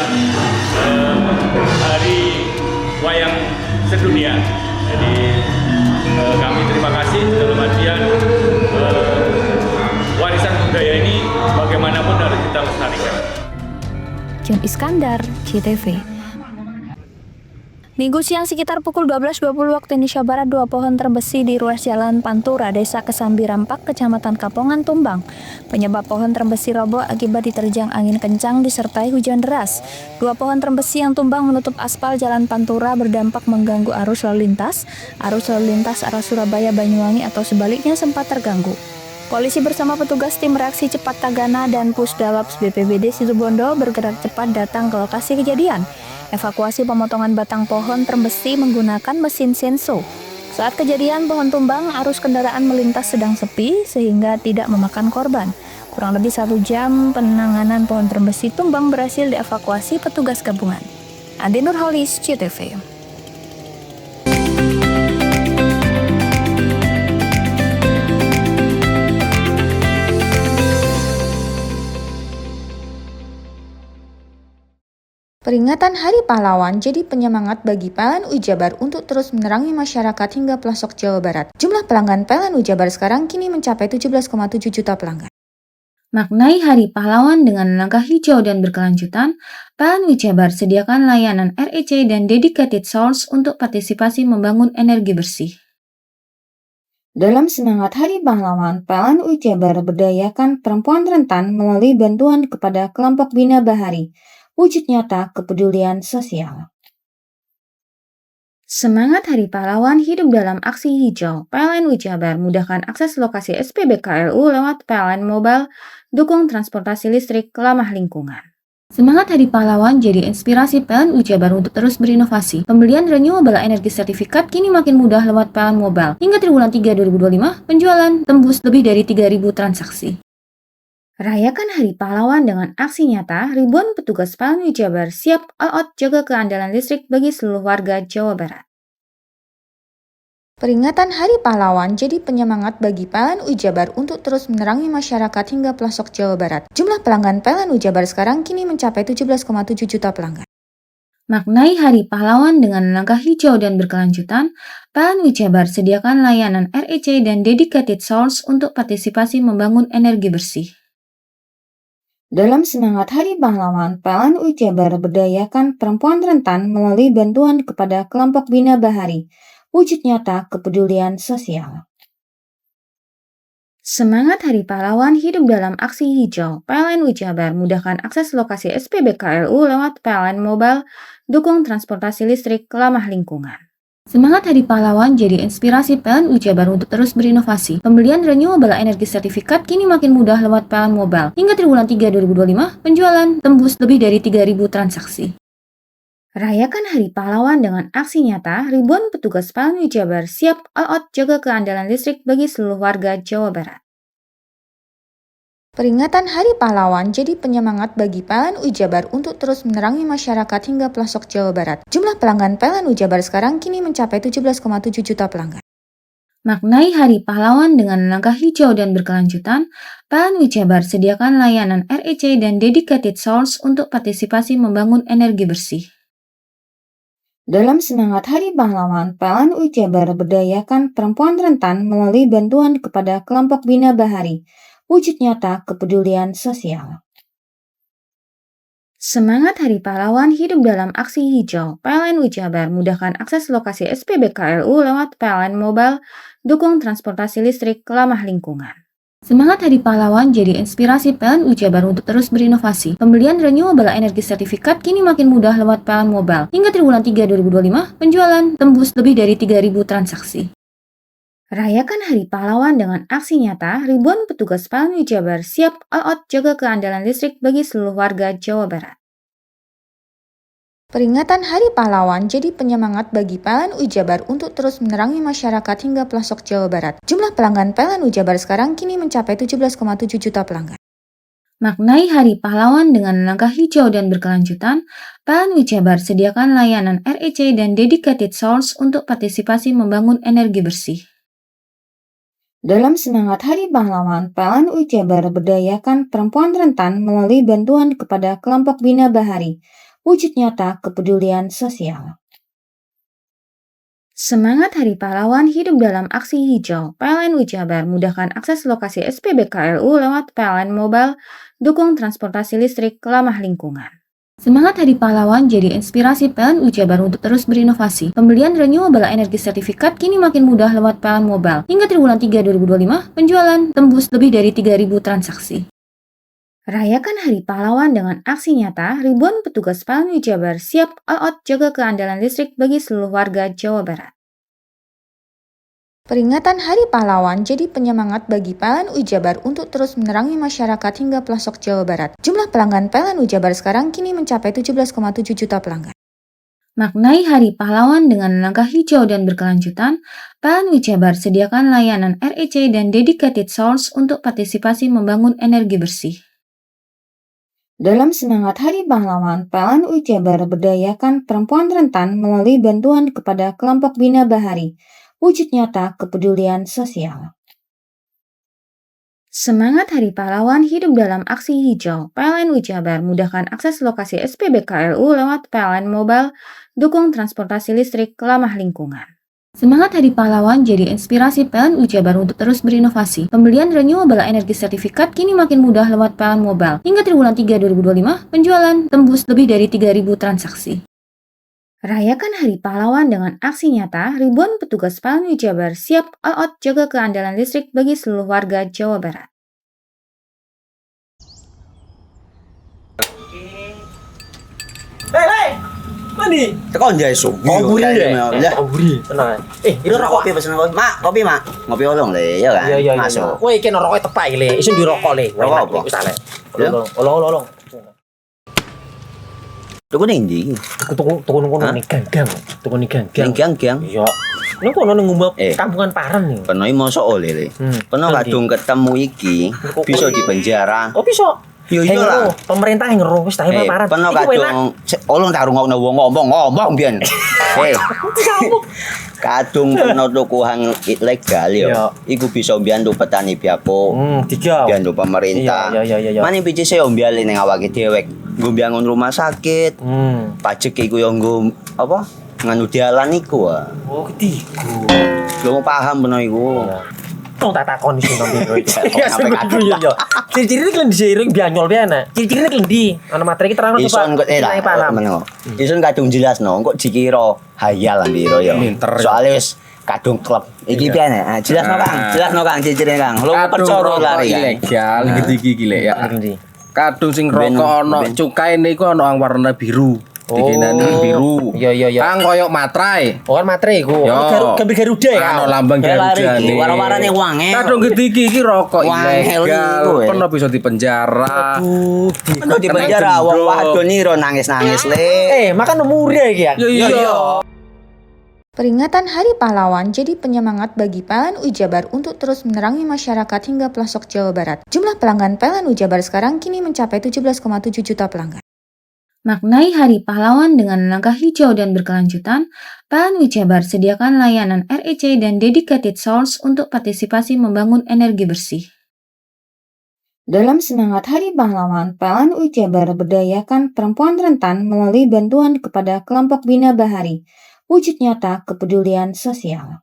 Hari Wayang Sedunia. Jadi kami terima kasih dalam artian warisan budaya ini bagaimanapun harus kita lestarikan. John Iskandar, CTV. Minggu siang sekitar pukul 12.20 waktu Indonesia Barat, dua pohon terbesi di ruas jalan Pantura, Desa Kesambi Rampak, Kecamatan Kapongan, tumbang. Penyebab pohon terbesi roboh akibat diterjang angin kencang disertai hujan deras. Dua pohon terbesi yang tumbang menutup aspal jalan Pantura berdampak mengganggu arus lalu lintas. Arus lalu lintas arah Surabaya Banyuwangi atau sebaliknya sempat terganggu. Polisi bersama petugas tim reaksi cepat Tagana dan Pusdalaps BPBD Situbondo bergerak cepat datang ke lokasi kejadian. Evakuasi pemotongan batang pohon terbesi menggunakan mesin senso. Saat kejadian pohon tumbang, arus kendaraan melintas sedang sepi sehingga tidak memakan korban. Kurang lebih 1 jam penanganan pohon terbesi tumbang berhasil dievakuasi petugas gabungan. Andi Nurholis, CTV. Peringatan Hari Pahlawan jadi penyemangat bagi PLN Ujabar untuk terus menerangi masyarakat hingga pelosok Jawa Barat. Jumlah pelanggan PLN Ujabar sekarang kini mencapai 17,7 juta pelanggan. Maknai Hari Pahlawan dengan langkah hijau dan berkelanjutan, PLN Ujabar sediakan layanan REC dan Dedicated Source untuk partisipasi membangun energi bersih. Dalam semangat Hari Pahlawan, PLN Ujabar berdayakan perempuan rentan melalui bantuan kepada kelompok Bina Bahari. Wujud nyata kepedulian sosial. Semangat Hari Pahlawan hidup dalam aksi hijau. PLN Ujabar mudahkan akses lokasi SPBKLU lewat PLN Mobile, dukung transportasi listrik ramah lingkungan. Semangat Hari Pahlawan jadi inspirasi PLN Ujabar untuk terus berinovasi. Pembelian renewable energi sertifikat kini makin mudah lewat PLN Mobile. Hingga triwulan 3 2025, penjualan tembus lebih dari 3.000 transaksi. Rayakan Hari Pahlawan dengan aksi nyata, ribuan petugas PLN Ujabar siap all out jaga keandalan listrik bagi seluruh warga Jawa Barat. Peringatan Hari Pahlawan jadi penyemangat bagi PLN Ujabar untuk terus menerangi masyarakat hingga pelosok Jawa Barat. Jumlah pelanggan PLN Ujabar sekarang kini mencapai 17,7 juta pelanggan. Maknai Hari Pahlawan dengan langkah hijau dan berkelanjutan, PLN Ujabar sediakan layanan REC dan Dedicated Source untuk partisipasi membangun energi bersih. Dalam semangat Hari Pahlawan, PLN Ujabar berdayakan perempuan rentan melalui bantuan kepada kelompok Bina Bahari. Wujud nyata kepedulian sosial. Semangat Hari Pahlawan hidup dalam aksi hijau. PLN Ujabar mudahkan akses lokasi SPBKLU lewat PLN Mobile, dukung transportasi listrik ramah lingkungan. Semangat Hari Pahlawan jadi inspirasi PLN Ujabar untuk terus berinovasi. Pembelian renewable energi sertifikat kini makin mudah lewat PLN Mobile. Hingga triwulan 3 2025, penjualan tembus lebih dari 3.000 transaksi. Rayakan Hari Pahlawan dengan aksi nyata, ribuan petugas PLN Ujabar siap all out jaga keandalan listrik bagi seluruh warga Jawa Barat. Peringatan Hari Pahlawan jadi penyemangat bagi PLN Ujabar untuk terus menerangi masyarakat hingga pelosok Jawa Barat. Jumlah pelanggan PLN Ujabar sekarang kini mencapai 17,7 juta pelanggan. Maknai Hari Pahlawan dengan langkah hijau dan berkelanjutan, PLN Ujabar sediakan layanan REC dan Dedicated Source untuk partisipasi membangun energi bersih. Dalam semangat Hari Pahlawan, PLN Ujabar berdayakan perempuan rentan melalui bantuan kepada kelompok Bina Bahari. Wujud nyata kepedulian sosial. Semangat Hari Pahlawan hidup dalam aksi hijau. PLN Ujabar mudahkan akses lokasi SPBKLU lewat PLN Mobile, dukung transportasi listrik ramah lingkungan. Semangat Hari Pahlawan jadi inspirasi PLN Ujabar untuk terus berinovasi. Pembelian renewable energi sertifikat kini makin mudah lewat PLN Mobile. Hingga triwulan 3 2025, penjualan tembus lebih dari 3.000 transaksi. Rayakan Hari Pahlawan dengan aksi nyata, ribuan petugas PLN Ujabar siap all out jaga keandalan listrik bagi seluruh warga Jawa Barat. Peringatan Hari Pahlawan jadi penyemangat bagi PLN Ujabar untuk terus menerangi masyarakat hingga pelosok Jawa Barat. Jumlah pelanggan PLN Ujabar sekarang kini mencapai 17,7 juta pelanggan. Maknai Hari Pahlawan dengan langkah hijau dan berkelanjutan, PLN Ujabar sediakan layanan REC dan Dedicated Source untuk partisipasi membangun energi bersih. Dalam semangat Hari Pahlawan, PLN Ujabar berdayakan perempuan rentan melalui bantuan kepada kelompok Bina Bahari. Wujud nyata kepedulian sosial. Semangat Hari Pahlawan hidup dalam aksi hijau. PLN Ujabar mudahkan akses lokasi SPBKLU lewat PLN Mobile, dukung transportasi listrik ramah lingkungan. Semangat Hari Pahlawan jadi inspirasi PLN Ujabar untuk terus berinovasi. Pembelian renewable energi sertifikat kini makin mudah lewat PLN Mobile. Hingga triwulan 3 2025, penjualan tembus lebih dari 3.000 transaksi. Rayakan Hari Pahlawan dengan aksi nyata, ribuan petugas PLN Ujabar siap all out jaga keandalan listrik bagi seluruh warga Jawa Barat. Peringatan Hari Pahlawan jadi penyemangat bagi PLN Jabar untuk terus menerangi masyarakat hingga pelosok Jawa Barat. Jumlah pelanggan PLN Jabar sekarang kini mencapai 17,7 juta pelanggan. Maknai Hari Pahlawan dengan langkah hijau dan berkelanjutan, PLN Jabar sediakan layanan REC dan dedicated source untuk partisipasi membangun energi bersih. Dalam semangat Hari Pahlawan, PLN Jabar berdayakan perempuan rentan melalui bantuan kepada kelompok Bina Bahari. Wujud nyata kepedulian sosial. Semangat Hari Pahlawan hidup dalam aksi hijau. PLN Jabar mudahkan akses lokasi SPBKLU lewat PLN Mobile, dukung transportasi listrik ramah lingkungan. Semangat Hari Pahlawan jadi inspirasi PLN Jabar untuk terus berinovasi. Pembelian renewable energy sertifikat kini makin mudah lewat PLN Mobile. Hingga triwulan 3 2025, penjualan tembus lebih dari 3.000 transaksi. Rayakan Hari Pahlawan dengan aksi nyata, ribuan petugas PLN Jabar siap all out jaga keandalan listrik bagi seluruh warga Jawa Barat. Hei, mandi. Tekan jaya su. Koburi ya. Koburi. Tenang. Ini rokok. Kopi pesen kopi. Mak, kopi mak. Ngopi olong le, ya kan? Iya. Masuk. Woi, iki rokoknya tepak iki le. Isin dirokok le. Rokok apa? Wis ale. Olong. Tuku ning ndi? Tuku nang ning gang. Tuku ning gang. Ning gang. Iya. Nang kono nang ngumbat kampungan Paren nih. Penoi mosok oleh le. Peno kadung ketemu iki bisa dipenjara. Oh, bisa. Yo iya lah. Pemerintah yang ngeru wis tahe Paren. Peno kadung olong tak rungokno wong ngomong biyen. Kadung peno tuku hang ilegal yo. Iku bisa mbiyantu petani biako. Mbiyantu pemerintah. Iya. Mane pici se ombyale ning awake dhewek. Nggo mbangun rumah sakit. Pajak iku yo nggo apa? Nganu dalan iku. Oh, ketiku. Lu paham peno iku. Tong tak takon sing nang biro iki. Ya sebenarnya yo. Ciri-ciri iki diseiring bianyol piye ana. Ciri-cirine iki ndi? Ana materi iki terangno coba. Isun kadung jelasno, kok dikira hayal biro yo. Soale wis kadung klub. Iki piye nek? Jelasno Kang, ciri-cirine Kang. Lu percaya lari ilegal iki lek ya. Kadung sing rokok ana cukaine iku ana warna biru. Dikenani biru. Iya. Kang koyo materai. Oh, kan materai iku. Gambar Garuda ya. Ana lambang Garuda. Warna-warnane wange. Kadung gedhi iki rokok ilegal. Pernah bisa dipenjara. Pernah dipenjara wong wadon iro nangis-nangis le. Makan umure iki ya. Iya. Peringatan Hari Pahlawan jadi penyemangat bagi PLN Jabar untuk terus menerangi masyarakat hingga pelosok Jawa Barat. Jumlah pelanggan PLN Jabar sekarang kini mencapai 17,7 juta pelanggan. Maknai Hari Pahlawan dengan langkah hijau dan berkelanjutan, PLN Jabar sediakan layanan REC dan dedicated source untuk partisipasi membangun energi bersih. Dalam semangat Hari Pahlawan, PLN Jabar berdayakan perempuan rentan melalui bantuan kepada kelompok Bina Bahari. Wujud nyata kepedulian sosial.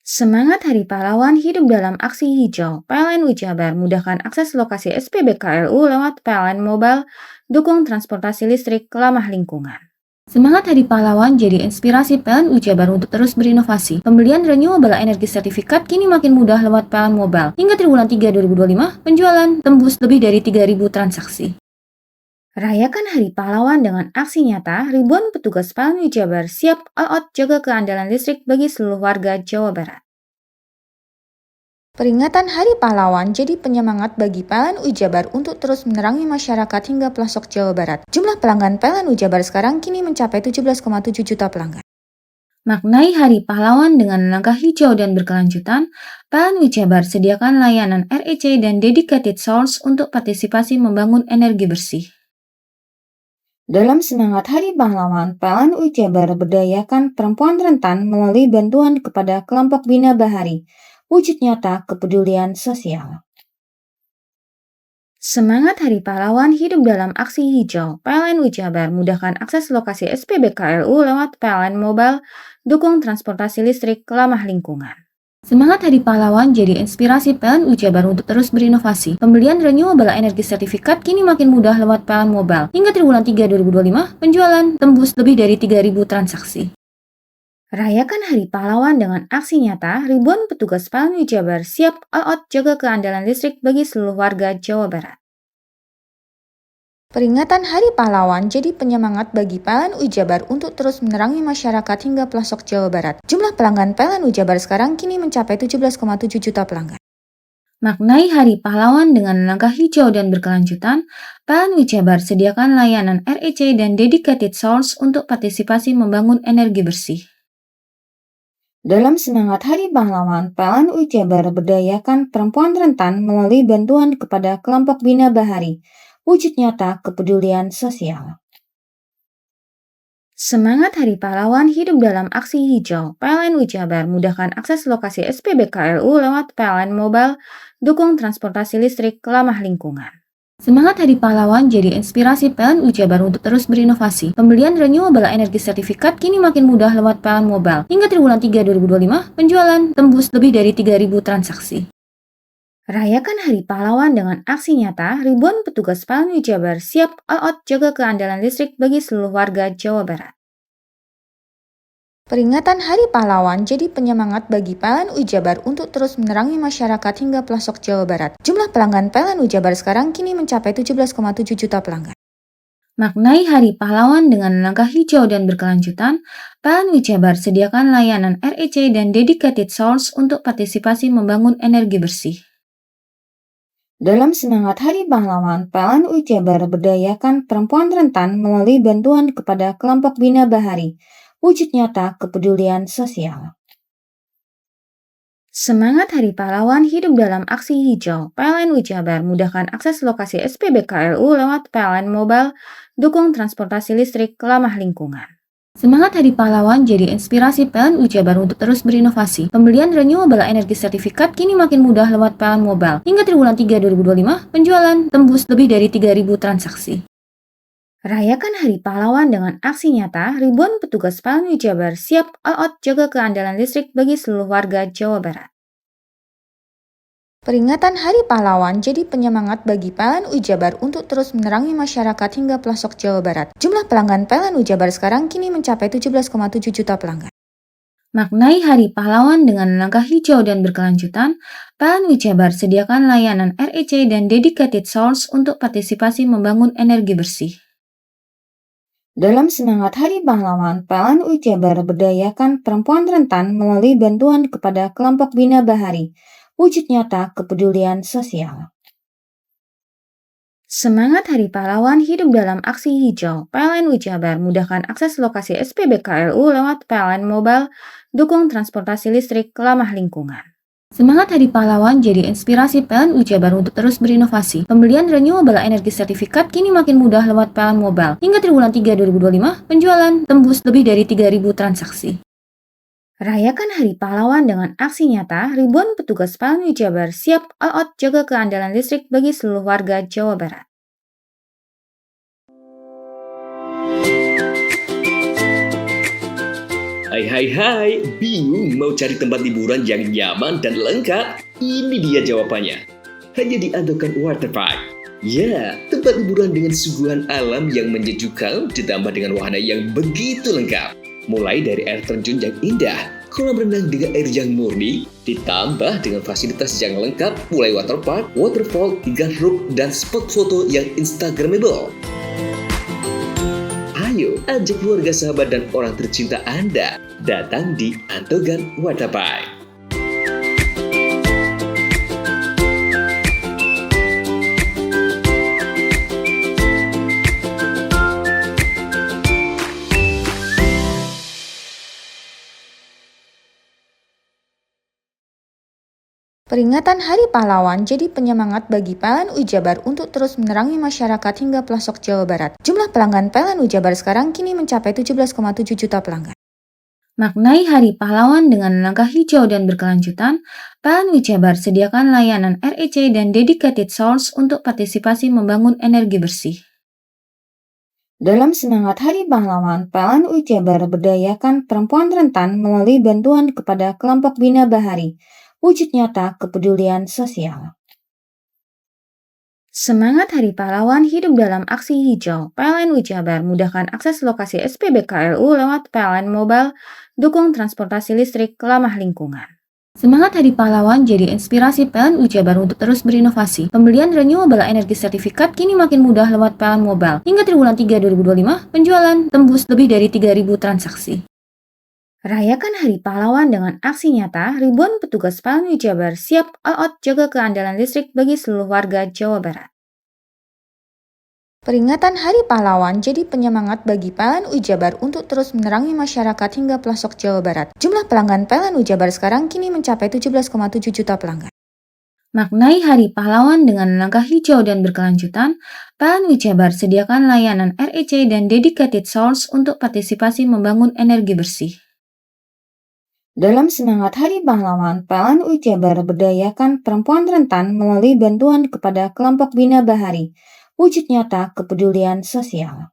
Semangat Hari Pahlawan hidup dalam aksi hijau. PLN Jabar mudahkan akses lokasi SPBKLU lewat PLN Mobile, dukung transportasi listrik ramah lingkungan. Semangat Hari Pahlawan jadi inspirasi PLN Jabar untuk terus berinovasi. Pembelian renewable energy sertifikat kini makin mudah lewat PLN Mobile. Hingga triwulan 3 2025, penjualan tembus lebih dari 3.000 transaksi. Rayakan Hari Pahlawan dengan aksi nyata, ribuan petugas PLN Jabar siap all out jaga keandalan listrik bagi seluruh warga Jawa Barat. Peringatan Hari Pahlawan jadi penyemangat bagi PLN Jabar untuk terus menerangi masyarakat hingga pelosok Jawa Barat. Jumlah pelanggan PLN Jabar sekarang kini mencapai 17,7 juta pelanggan. Maknai Hari Pahlawan dengan langkah hijau dan berkelanjutan, PLN Jabar sediakan layanan REC dan dedicated source untuk partisipasi membangun energi bersih. Dalam semangat Hari Pahlawan, PLN Jabar berdayakan perempuan rentan melalui bantuan kepada kelompok Bina Bahari. Wujud nyata kepedulian sosial. Semangat Hari Pahlawan hidup dalam aksi hijau. PLN Jabar mudahkan akses lokasi SPBKLU lewat PLN Mobile, dukung transportasi listrik ramah lingkungan. Semangat Hari Pahlawan jadi inspirasi PLN Jabar untuk terus berinovasi. Pembelian renewable energy sertifikat kini makin mudah lewat PLN Mobile. Hingga triwulan 3 2025, penjualan tembus lebih dari 3.000 transaksi. Rayakan Hari Pahlawan dengan aksi nyata, ribuan petugas PLN Jabar siap all out jaga keandalan listrik bagi seluruh warga Jawa Barat. Peringatan Hari Pahlawan jadi penyemangat bagi PLN Jabar untuk terus menerangi masyarakat hingga pelosok Jawa Barat. Jumlah pelanggan PLN Jabar sekarang kini mencapai 17,7 juta pelanggan. Maknai Hari Pahlawan dengan langkah hijau dan berkelanjutan, PLN Jabar sediakan layanan REC dan dedicated source untuk partisipasi membangun energi bersih. Dalam semangat Hari Pahlawan, PLN Jabar berdayakan perempuan rentan melalui bantuan kepada kelompok Bina Bahari. Wujud nyata kepedulian sosial. Semangat Hari Pahlawan hidup dalam aksi hijau. PLN Jabar mudahkan akses lokasi SPBKLU lewat PLN Mobile, dukung transportasi listrik ramah lingkungan. Semangat Hari Pahlawan jadi inspirasi PLN Jabar untuk terus berinovasi. Pembelian renewable energy sertifikat kini makin mudah lewat PLN Mobile. Hingga triwulan 3 2025, penjualan tembus lebih dari 3.000 transaksi. Rayakan Hari Pahlawan dengan aksi nyata, ribuan petugas PLN Jabar siap all out jaga keandalan listrik bagi seluruh warga Jawa Barat. Peringatan Hari Pahlawan jadi penyemangat bagi PLN Jabar untuk terus menerangi masyarakat hingga pelosok Jawa Barat. Jumlah pelanggan PLN Jabar sekarang kini mencapai 17,7 juta pelanggan. Maknai Hari Pahlawan dengan langkah hijau dan berkelanjutan, PLN Jabar sediakan layanan REC dan dedicated source untuk partisipasi membangun energi bersih. Dalam semangat Hari Pahlawan, PLN Jabar berdayakan perempuan rentan melalui bantuan kepada kelompok Bina Bahari. Wujud nyata kepedulian sosial. Semangat Hari Pahlawan hidup dalam aksi hijau. PLN Jabar mudahkan akses lokasi SPBKLU lewat PLN Mobile, dukung transportasi listrik ramah lingkungan. Semangat Hari Pahlawan jadi inspirasi PLN Jabar untuk terus berinovasi. Pembelian renewable energy sertifikat kini makin mudah lewat PLN Mobile. Hingga triwulan 3 2025, penjualan tembus lebih dari 3.000 transaksi. Rayakan Hari Pahlawan dengan aksi nyata, ribuan petugas PLN Jabar siap all out jaga keandalan listrik bagi seluruh warga Jawa Barat. Peringatan Hari Pahlawan jadi penyemangat bagi PLN Jabar untuk terus menerangi masyarakat hingga pelosok Jawa Barat. Jumlah pelanggan PLN Jabar sekarang kini mencapai 17,7 juta pelanggan. Maknai Hari Pahlawan dengan langkah hijau dan berkelanjutan, PLN Jabar sediakan layanan REC dan dedicated source untuk partisipasi membangun energi bersih. Dalam semangat Hari Pahlawan, PLN Jabar berdayakan perempuan rentan melalui bantuan kepada kelompok Bina Bahari. Wujud nyata kepedulian sosial. Semangat Hari Pahlawan hidup dalam aksi hijau. PLN Jabar mudahkan akses lokasi SPBKLU lewat PLN Mobile, dukung transportasi listrik ramah lingkungan. Semangat Hari Pahlawan jadi inspirasi PLN Jabar untuk terus berinovasi. Pembelian renewable energy sertifikat kini makin mudah lewat PLN Mobile. Hingga triwulan 3 2025, penjualan tembus lebih dari 3.000 transaksi. Rayakan Hari Pahlawan dengan aksi nyata, ribuan petugas PLN Jabar siap all out jaga keandalan listrik bagi seluruh warga Jawa Barat. Hai, bingung mau cari tempat liburan yang nyaman dan lengkap? Ini dia jawabannya. Hanya di Andokan Waterpark. Ya, tempat liburan dengan suguhan alam yang menyejukkan ditambah dengan wahana yang begitu lengkap. Mulai dari air terjun yang indah, kolam renang dengan air yang murni, ditambah dengan fasilitas yang lengkap mulai waterpark, waterfall, hingga roof dan spot foto yang instagramable. Ayo, ajak keluarga, sahabat, dan orang tercinta Anda datang di Andokan Waterpark. Peringatan Hari Pahlawan jadi penyemangat bagi PLN Jabar untuk terus menerangi masyarakat hingga pelosok Jawa Barat. Jumlah pelanggan PLN Jabar sekarang kini mencapai 17,7 juta pelanggan. Maknai Hari Pahlawan dengan langkah hijau dan berkelanjutan, PLN Jabar sediakan layanan REC dan dedicated source untuk partisipasi membangun energi bersih. Dalam semangat Hari Pahlawan, PLN Jabar berdayakan perempuan rentan melalui bantuan kepada kelompok Bina Bahari. Wujud nyata kepedulian sosial. Semangat Hari Pahlawan hidup dalam aksi hijau. PLN Jabar mudahkan akses lokasi SPBKLU lewat PLN Mobile, dukung transportasi listrik ramah lingkungan. Semangat Hari Pahlawan jadi inspirasi PLN Jabar untuk terus berinovasi. Pembelian renewable energy sertifikat kini makin mudah lewat PLN Mobile. Hingga triwulan 3 2025, penjualan tembus lebih dari 3.000 transaksi. Rayakan Hari Pahlawan dengan aksi nyata, ribuan petugas PLN Jabar siap all out jaga keandalan listrik bagi seluruh warga Jawa Barat. Peringatan Hari Pahlawan jadi penyemangat bagi PLN Jabar untuk terus menerangi masyarakat hingga pelosok Jawa Barat. Jumlah pelanggan PLN Jabar sekarang kini mencapai 17,7 juta pelanggan. Maknai Hari Pahlawan dengan langkah hijau dan berkelanjutan, PLN Jabar sediakan layanan REC dan dedicated source untuk partisipasi membangun energi bersih. Dalam semangat Hari Pahlawan, PLN Jabar berdayakan perempuan rentan melalui bantuan kepada kelompok Bina Bahari. Wujud nyata kepedulian sosial.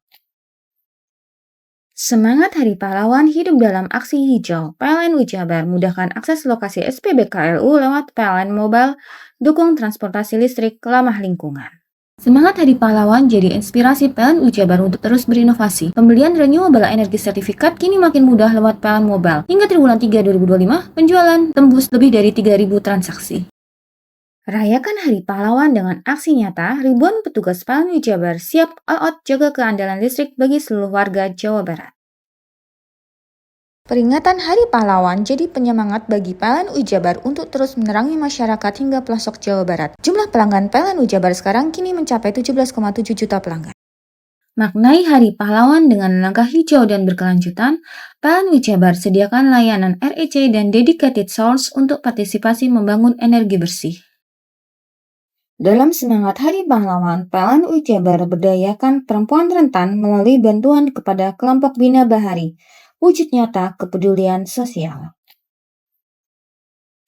Semangat Hari Pahlawan hidup dalam aksi hijau. PLN Jabar mudahkan akses lokasi SPBKLU lewat PLN Mobile, dukung transportasi listrik ramah lingkungan. Semangat Hari Pahlawan jadi inspirasi PLN Jabar untuk terus berinovasi. Pembelian renewable energy sertifikat kini makin mudah lewat PLN Mobile. Hingga triwulan 3 2025, penjualan tembus lebih dari 3.000 transaksi. Rayakan Hari Pahlawan dengan aksi nyata, ribuan petugas PLN Jabar siap all out jaga keandalan listrik bagi seluruh warga Jawa Barat. Peringatan Hari Pahlawan jadi penyemangat bagi PLN Jabar untuk terus menerangi masyarakat hingga pelosok Jawa Barat. Jumlah pelanggan PLN Jabar sekarang kini mencapai 17,7 juta pelanggan. Maknai Hari Pahlawan dengan langkah hijau dan berkelanjutan, PLN Jabar sediakan layanan REC dan dedicated source untuk partisipasi membangun energi bersih. Dalam semangat Hari Pahlawan, PLN Jabar berdayakan perempuan rentan melalui bantuan kepada kelompok Bina Bahari. Wujud nyata kepedulian sosial.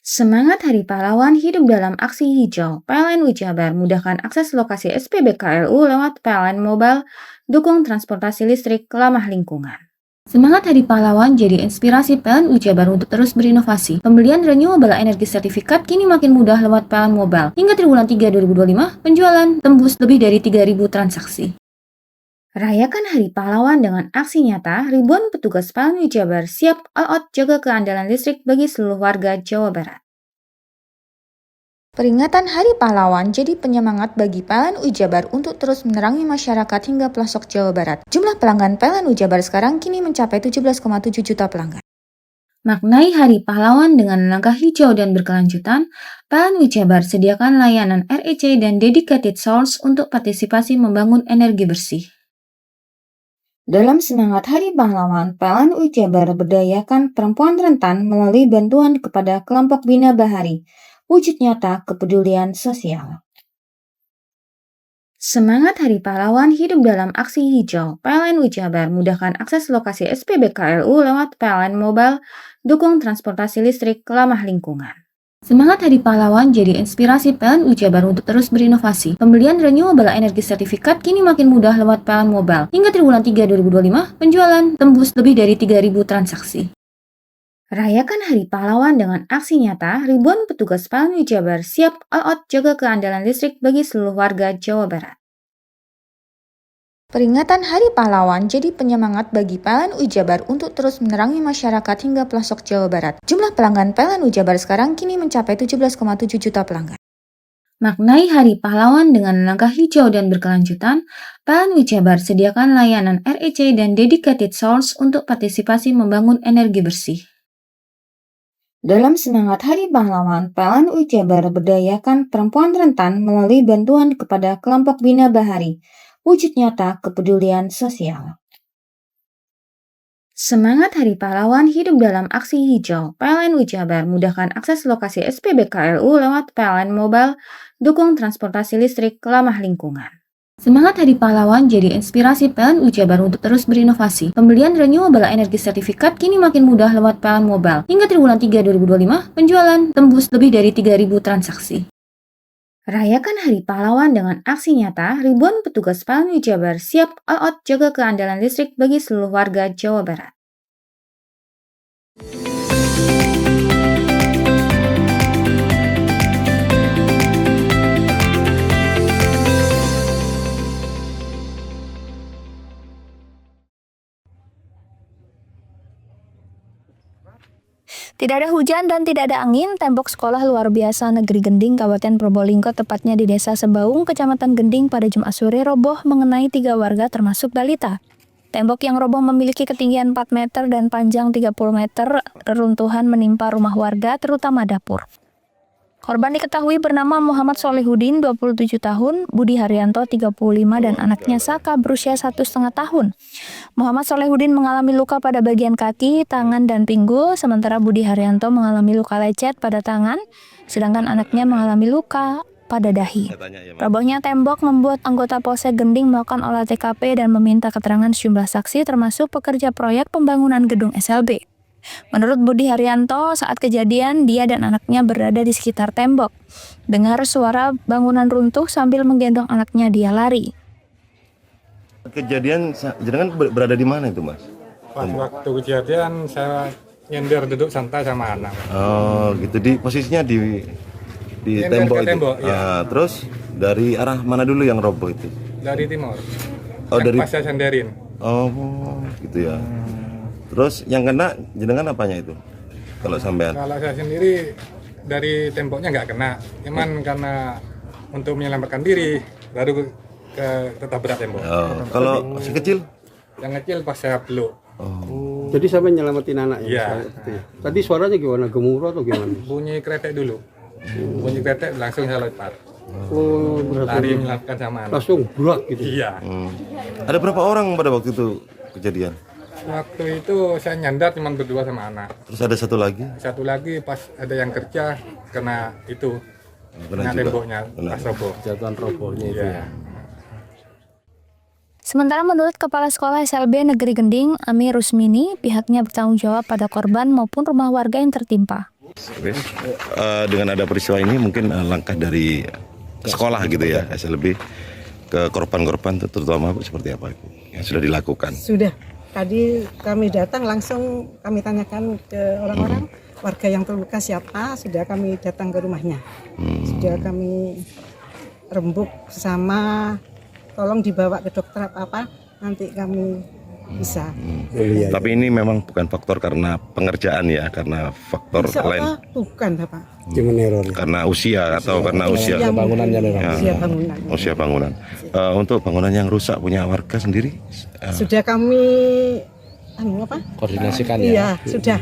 Semangat Hari Pahlawan hidup dalam aksi hijau. PLN Jabar mudahkan akses lokasi SPBKLU lewat PLN Mobile, dukung transportasi listrik ramah lingkungan. Semangat Hari Pahlawan jadi inspirasi PLN Jabar untuk terus berinovasi. Pembelian renewable energy sertifikat kini makin mudah lewat PLN Mobile. Hingga triwulan 3 2025, penjualan tembus lebih dari 3.000 transaksi. Rayakan Hari Pahlawan dengan aksi nyata, ribuan petugas PLN Jabar siap all out jaga keandalan listrik bagi seluruh warga Jawa Barat. Peringatan Hari Pahlawan jadi penyemangat bagi PLN Jabar untuk terus menerangi masyarakat hingga pelosok Jawa Barat. Jumlah pelanggan PLN Jabar sekarang kini mencapai 17,7 juta pelanggan. Maknai Hari Pahlawan dengan langkah hijau dan berkelanjutan, PLN Jabar sediakan layanan REC dan dedicated source untuk partisipasi membangun energi bersih. Dalam semangat Hari Pahlawan, PLN Jabar berdayakan perempuan rentan melalui bantuan kepada kelompok Bina Bahari. Wujud nyata kepedulian sosial. Semangat Hari Pahlawan hidup dalam aksi hijau. PLN Jabar mudahkan akses lokasi SPBKLU lewat PLN Mobile, dukung transportasi listrik ramah lingkungan. Semangat Hari Pahlawan jadi inspirasi PLN Jabar untuk terus berinovasi. Pembelian renewable energy sertifikat kini makin mudah lewat PLN Mobile. Hingga triwulan 3 2025, penjualan tembus lebih dari 3.000 transaksi. Rayakan Hari Pahlawan dengan aksi nyata, ribuan petugas PLN Jabar siap all out jaga keandalan listrik bagi seluruh warga Jawa Barat. Peringatan Hari Pahlawan jadi penyemangat bagi PLN Jabar untuk terus menerangi masyarakat hingga pelosok Jawa Barat. Jumlah pelanggan PLN Jabar sekarang kini mencapai 17,7 juta pelanggan. Maknai Hari Pahlawan dengan langkah hijau dan berkelanjutan, PLN Jabar sediakan layanan REC dan dedicated source untuk partisipasi membangun energi bersih. Dalam semangat Hari Pahlawan, PLN Jabar berdayakan perempuan rentan melalui bantuan kepada kelompok Bina Bahari. Wujud nyata kepedulian sosial. Semangat Hari Pahlawan hidup dalam aksi hijau. PLN Jabar mudahkan akses lokasi SPBKLU lewat PLN Mobile, dukung transportasi listrik ramah lingkungan. Semangat Hari Pahlawan jadi inspirasi PLN Jabar untuk terus berinovasi. Pembelian renewable energy sertifikat kini makin mudah lewat PLN Mobile. Hingga triwulan 3 2025, penjualan tembus lebih dari 3.000 transaksi. Rayakan Hari Pahlawan dengan aksi nyata, ribuan petugas PLN Jabar siap all out jaga keandalan listrik bagi seluruh warga Jawa Barat. Tidak ada hujan dan tidak ada angin, tembok sekolah luar biasa Negeri Gending, Kabupaten Probolinggo, tepatnya di Desa Sebaung, Kecamatan Gending pada Jumat sore roboh mengenai 3 warga termasuk balita. Tembok yang roboh memiliki ketinggian 4 meter dan panjang 30 meter. Reruntuhan menimpa rumah warga, terutama dapur. Korban diketahui bernama Muhammad Solehudin, 27 tahun, Budi Haryanto, 35, dan anaknya Saka berusia 1,5 tahun. Muhammad Solehudin mengalami luka pada bagian kaki, tangan, dan pinggul, sementara Budi Haryanto mengalami luka lecet pada tangan, sedangkan anaknya mengalami luka pada dahi. Robohnya tembok membuat anggota Polsek Gending melakukan olah TKP dan meminta keterangan sejumlah saksi termasuk pekerja proyek pembangunan gedung SLB. Menurut Budi Haryanto, saat kejadian dia dan anaknya berada di sekitar tembok. Dengar suara bangunan runtuh sambil menggendong anaknya, dia lari. Kejadian jenengan berada di mana itu, Mas? Pas waktu kejadian saya nyender duduk santai sama anak. Oh, gitu, di posisinya di tembok itu. Tembok, ya. Terus dari arah mana dulu yang roboh itu? Dari timur. Oh, dari pas saya senderin. Oh, gitu ya. Terus yang kena jenengan apanya itu? Kalau sampean? Kalau saya sendiri dari temboknya nggak kena, cuman karena untuk menyelamatkan diri baru tetap berat tembok. Oh, kalau masih kecil? Yang kecil pas saya peluk. Oh. Jadi sampai nyelamatin anaknya. Iya. Tadi suaranya gimana? Gemuruh atau gimana? Bunyi kretek dulu. Bunyi kretek langsung saya lompat. Oh, lari menyelamatkan sama anak. Langsung bulat gitu. Iya. Ada berapa orang pada waktu itu kejadian? Waktu itu saya nyandar cuma berdua sama anak. Terus ada satu lagi? Satu lagi pas ada yang kerja kena itu. Kena temboknya pas roboh. Jatuhan robohnya itu ya. Sementara menurut Kepala Sekolah SLB Negeri Gending, Ami Rusmini, pihaknya bertanggung jawab pada korban maupun rumah warga yang tertimpa. Dengan ada peristiwa ini mungkin langkah dari sekolah gitu ya, SLB ke korban-korban terutama seperti apa yang sudah dilakukan? Sudah. Tadi kami datang langsung kami tanyakan ke orang-orang warga yang terluka siapa, sudah kami datang ke rumahnya. Sudah kami rembuk sama, tolong dibawa ke dokter apa nanti kami bisa. Tapi ini memang bukan faktor karena pengerjaan ya, karena faktor lain. Bukan, Bapak. Karena usia atau karena usia bangunannya ya, usia bangunan. Usia bangunan. Untuk bangunan yang rusak punya warga sendiri? Sudah kami koordinasikan ya. Iya, sudah.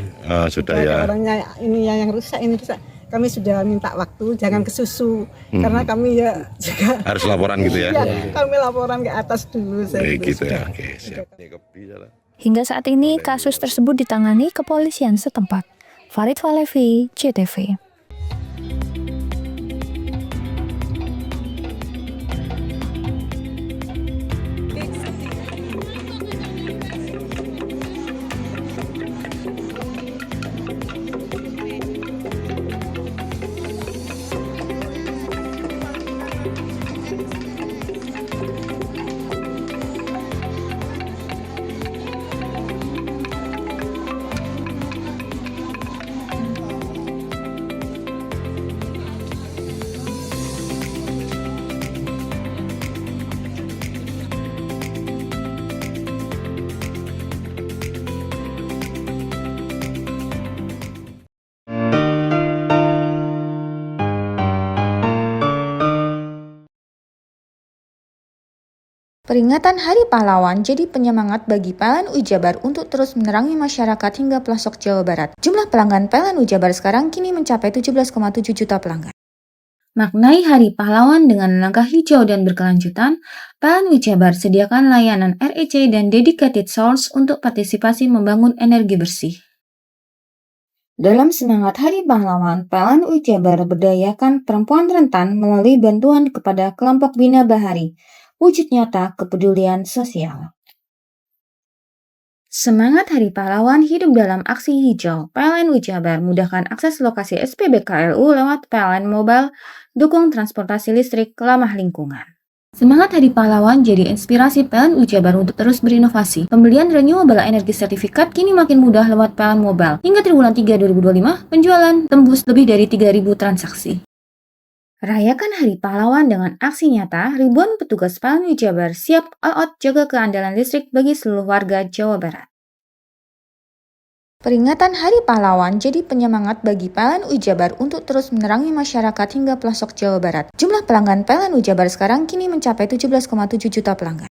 Sudah ya. Orangnya ini yang rusak, ini rusak. Kami sudah minta waktu, jangan kesusu, karena kami ya juga harus laporan gitu ya. Kami laporan ke atas dulu. Gitu ya. Oke, siap. Hingga saat ini kasus tersebut ditangani kepolisian setempat. Farid Falevi, CTV. Peringatan Hari Pahlawan jadi penyemangat bagi PLN Jabar untuk terus menerangi masyarakat hingga pelosok Jawa Barat. Jumlah pelanggan PLN Jabar sekarang kini mencapai 17,7 juta pelanggan. Maknai Hari Pahlawan dengan langkah hijau dan berkelanjutan, PLN Jabar sediakan layanan REC dan dedicated source untuk partisipasi membangun energi bersih. Dalam semangat Hari Pahlawan, PLN Jabar berdayakan perempuan rentan melalui bantuan kepada kelompok Bina Bahari. Wujud nyata kepedulian sosial. Semangat Hari Pahlawan hidup dalam aksi hijau. PLN Jabar mudahkan akses lokasi SPBKLU lewat PLN Mobile, dukung transportasi listrik ramah lingkungan. Semangat Hari Pahlawan jadi inspirasi PLN Jabar untuk terus berinovasi. Pembelian renewable energy sertifikat kini makin mudah lewat PLN Mobile. Hingga triwulan 3 2025, penjualan tembus lebih dari 3.000 transaksi. Rayakan Hari Pahlawan dengan aksi nyata, ribuan petugas PLN Jabar siap all out jaga keandalan listrik bagi seluruh warga Jawa Barat. Peringatan Hari Pahlawan jadi penyemangat bagi PLN Jabar untuk terus menerangi masyarakat hingga pelosok Jawa Barat. Jumlah pelanggan PLN Jabar sekarang kini mencapai 17,7 juta pelanggan.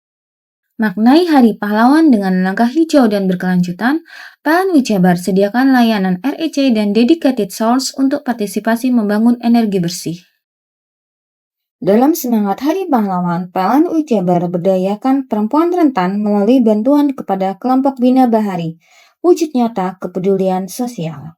Maknai Hari Pahlawan dengan langkah hijau dan berkelanjutan, PLN Jabar sediakan layanan REC dan dedicated source untuk partisipasi membangun energi bersih. Dalam semangat Hari Pahlawan, PLN Jabar berdayakan perempuan rentan melalui bantuan kepada kelompok Bina Bahari. Wujud nyata kepedulian sosial.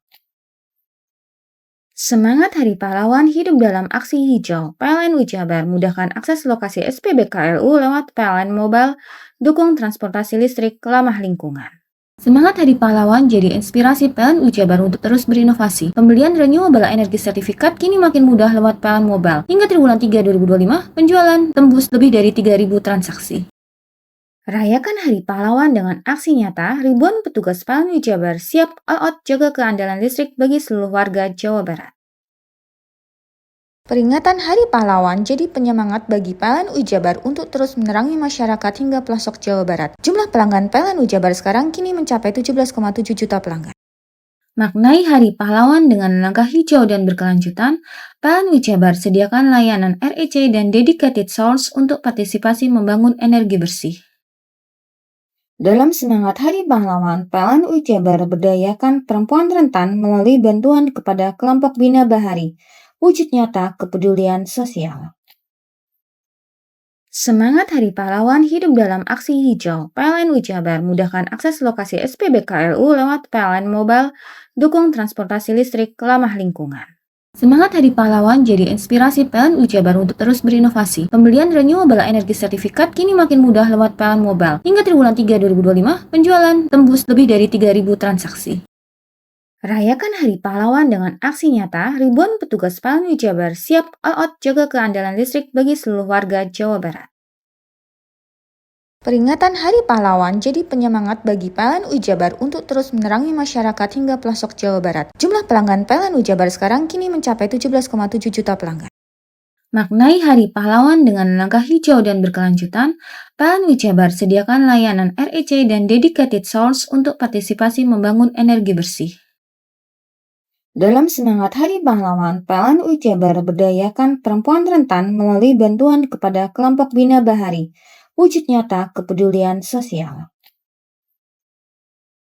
Semangat Hari Pahlawan hidup dalam aksi hijau. PLN Jabar mudahkan akses lokasi SPBKLU lewat PLN Mobile, dukung transportasi listrik ramah lingkungan. Semangat Hari Pahlawan jadi inspirasi PLN Jabar untuk terus berinovasi. Pembelian renewable energy sertifikat kini makin mudah lewat PLN Mobile. Hingga triwulan 3 2025, penjualan tembus lebih dari 3.000 transaksi. Rayakan Hari Pahlawan dengan aksi nyata, ribuan petugas PLN Jabar siap all out jaga keandalan listrik bagi seluruh warga Jawa Barat. Peringatan Hari Pahlawan jadi penyemangat bagi PLN Jabar untuk terus menerangi masyarakat hingga pelosok Jawa Barat. Jumlah pelanggan PLN Jabar sekarang kini mencapai 17,7 juta pelanggan. Maknai Hari Pahlawan dengan langkah hijau dan berkelanjutan, PLN Jabar sediakan layanan REC dan dedicated source untuk partisipasi membangun energi bersih. Dalam semangat Hari Pahlawan, PLN Jabar berdayakan perempuan rentan melalui bantuan kepada kelompok Bina Bahari. Wujud nyata kepedulian sosial. Semangat Hari Pahlawan hidup dalam aksi hijau. PLN Jabar mudahkan akses lokasi SPBKLU lewat PLN Mobile, dukung transportasi listrik ramah lingkungan. Semangat Hari Pahlawan jadi inspirasi PLN Jabar untuk terus berinovasi. Pembelian renewable energy sertifikat kini makin mudah lewat PLN Mobile. Hingga triwulan 3 2025, penjualan tembus lebih dari 3.000 transaksi. Rayakan Hari Pahlawan dengan aksi nyata, ribuan petugas PLN Jabar siap all out jaga keandalan listrik bagi seluruh warga Jawa Barat. Peringatan Hari Pahlawan jadi penyemangat bagi PLN Jabar untuk terus menerangi masyarakat hingga pelosok Jawa Barat. Jumlah pelanggan PLN Jabar sekarang kini mencapai 17,7 juta pelanggan. Maknai Hari Pahlawan dengan langkah hijau dan berkelanjutan, PLN Jabar sediakan layanan REC dan dedicated source untuk partisipasi membangun energi bersih. Dalam semangat Hari Pahlawan, PLN Jabar berdayakan perempuan rentan melalui bantuan kepada kelompok Bina Bahari. Wujud nyata kepedulian sosial.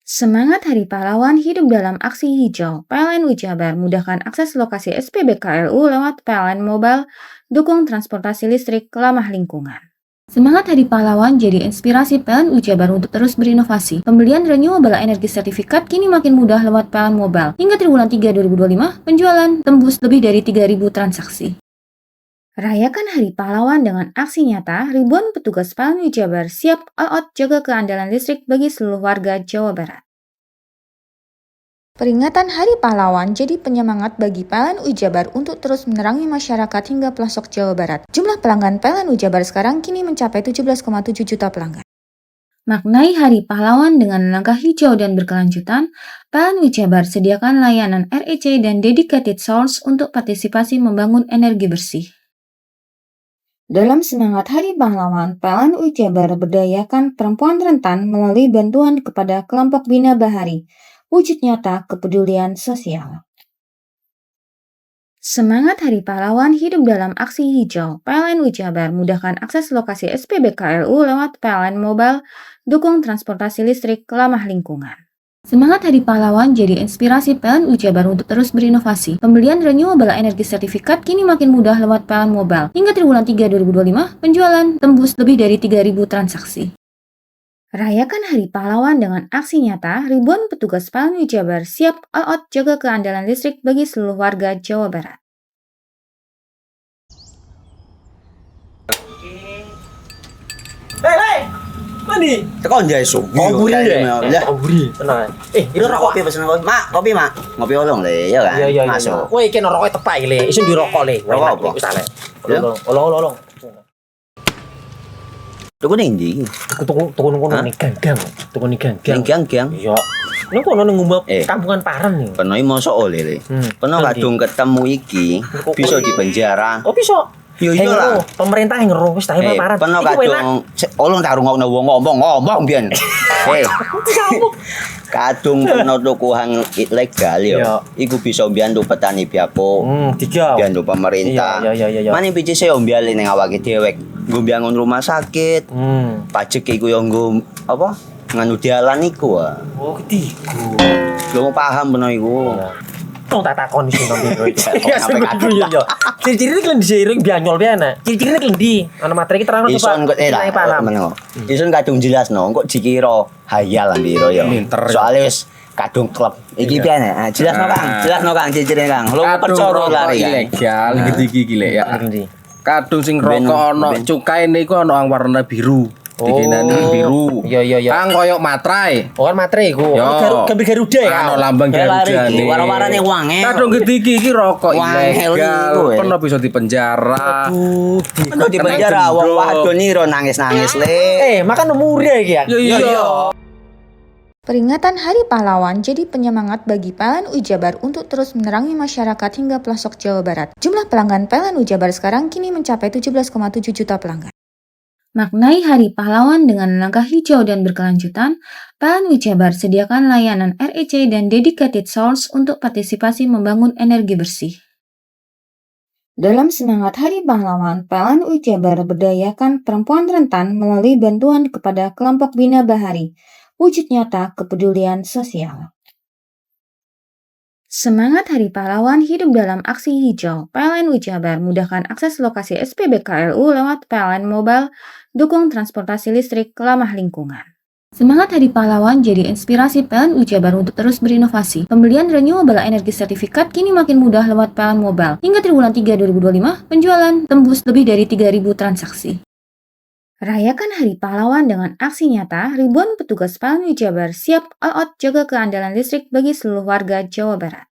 Semangat Hari Pahlawan hidup dalam aksi hijau. PLN Jabar mudahkan akses lokasi SPBKLU lewat PLN Mobile, dukung transportasi listrik ramah lingkungan. Semangat Hari Pahlawan jadi inspirasi PLN Jabar untuk terus berinovasi. Pembelian renewable energy sertifikat kini makin mudah lewat PLN Mobile. Hingga triwulan 3 2025, penjualan tembus lebih dari 3.000 transaksi. Rayakan Hari Pahlawan dengan aksi nyata, ribuan petugas PLN Jabar siap all out jaga keandalan listrik bagi seluruh warga Jawa Barat. Peringatan Hari Pahlawan jadi penyemangat bagi PLN Jabar untuk terus menerangi masyarakat hingga pelosok Jawa Barat. Jumlah pelanggan PLN Jabar sekarang kini mencapai 17,7 juta pelanggan. Maknai Hari Pahlawan dengan langkah hijau dan berkelanjutan, PLN Jabar sediakan layanan REC dan dedicated source untuk partisipasi membangun energi bersih. Dalam semangat Hari Pahlawan, PLN Jabar berdayakan perempuan rentan melalui bantuan kepada kelompok Bina Bahari. Wujud nyata kepedulian sosial. Semangat Hari Pahlawan hidup dalam aksi hijau. PLN Jabar mudahkan akses lokasi SPBKLU lewat PLN Mobile, dukung transportasi listrik ramah lingkungan. Semangat Hari Pahlawan jadi inspirasi PLN Jabar untuk terus berinovasi. Pembelian renewable energy sertifikat kini makin mudah lewat PLN Mobile. Hingga triwulan 3 2025, penjualan tembus lebih dari 3.000 transaksi. Rayakan Hari Pahlawan dengan aksi nyata, ribuan petugas PLN Jabar siap all out jaga keandalan listrik bagi seluruh warga Jawa Barat. Hei! Mandi. Tekan jaya su. Koburi ya. Koburi. Tenang. Ini rokok kopi pesen kopi. Mak, kopi mak. Ngopi olong le, ya kan? Iya. Masuk. Kowe iki rokoknya tepak iki le. Isin dirokok le. Rokok apa? Wis ale. Olong. Tuku ning ndi? Tuku ngono ning gang. Tuku ning gang. Ning gang. Iya. Ning kono ning ngumbar kampungan Paren nih. Kono iki mosok oleh le. Kono kadung ketemu iki bisa dipenjara. Oh bisa. Yo iya lah. Pemerintah yang ngeru wis ta paparan. Peno kadung olong tak rungokno wong ngomong biyen. Kadung peno tuku hang ilegal yo. Iku bisa mbiyantu petani biako. Mbiyantu pemerintah. Mane picise yo mbiale ning awake dhewe. Nggo mbangun rumah sakit. Pajak iku yo nggo apa? Nganu dalan iku. Oh, ketiku. Lu paham peno iku. Tong tak takon sing nang biro iki. Ya sebenarnya yo. Ciri-ciri iki diseiring bianyol piye ana. Ciri-cirine klendi. Ana materi iki terang Ison kok paham. Ison kadung jelasno kok dikira hayal lan biro yo. Soale wis kadung klub. Iki piye nek? Jelasno Kang. Jelasno Kang ciri-cirine Kang. Lu percaya lari ilegal iki lek ya. Kadung sing rokok ana cukaine iku ana warna biru. Dikenani biru. Iya. Kang koyo matrai. Oh kan matrai iku. Gambar Garuda ya. Ana lambang Garuda. Warna-warnane wange. Kadung gede iki rokok ilegal. Pernah bisa dipenjara. Pernah dipenjara wong wadon iro nangis-nangis le. Makan umure iki ya. Iya. Peringatan Hari Pahlawan jadi penyemangat bagi PLN Ujabar untuk terus menerangi masyarakat hingga pelosok Jawa Barat. Jumlah pelanggan PLN Ujabar sekarang kini mencapai 17,7 juta pelanggan. Maknai Hari Pahlawan dengan langkah hijau dan berkelanjutan, PLN Ujabar sediakan layanan REC dan dedicated source untuk partisipasi membangun energi bersih. Dalam semangat Hari Pahlawan, PLN Ujabar berdayakan perempuan rentan melalui bantuan kepada kelompok Bina Bahari, wujud nyata kepedulian sosial. Semangat Hari Pahlawan hidup dalam aksi hijau. PLN Ujabar mudahkan akses lokasi SPBKLU lewat PLN Mobile, dukung transportasi listrik, ramah lingkungan. Semangat Hari Pahlawan jadi inspirasi PLN Ujabar untuk terus berinovasi. Pembelian renewable energy sertifikat kini makin mudah lewat PLN Mobile. Hingga triwulan 3 2025, penjualan tembus lebih dari 3.000 transaksi. Rayakan Hari Pahlawan dengan aksi nyata, ribuan petugas PLN Ujabar siap all out jaga keandalan listrik bagi seluruh warga Jawa Barat.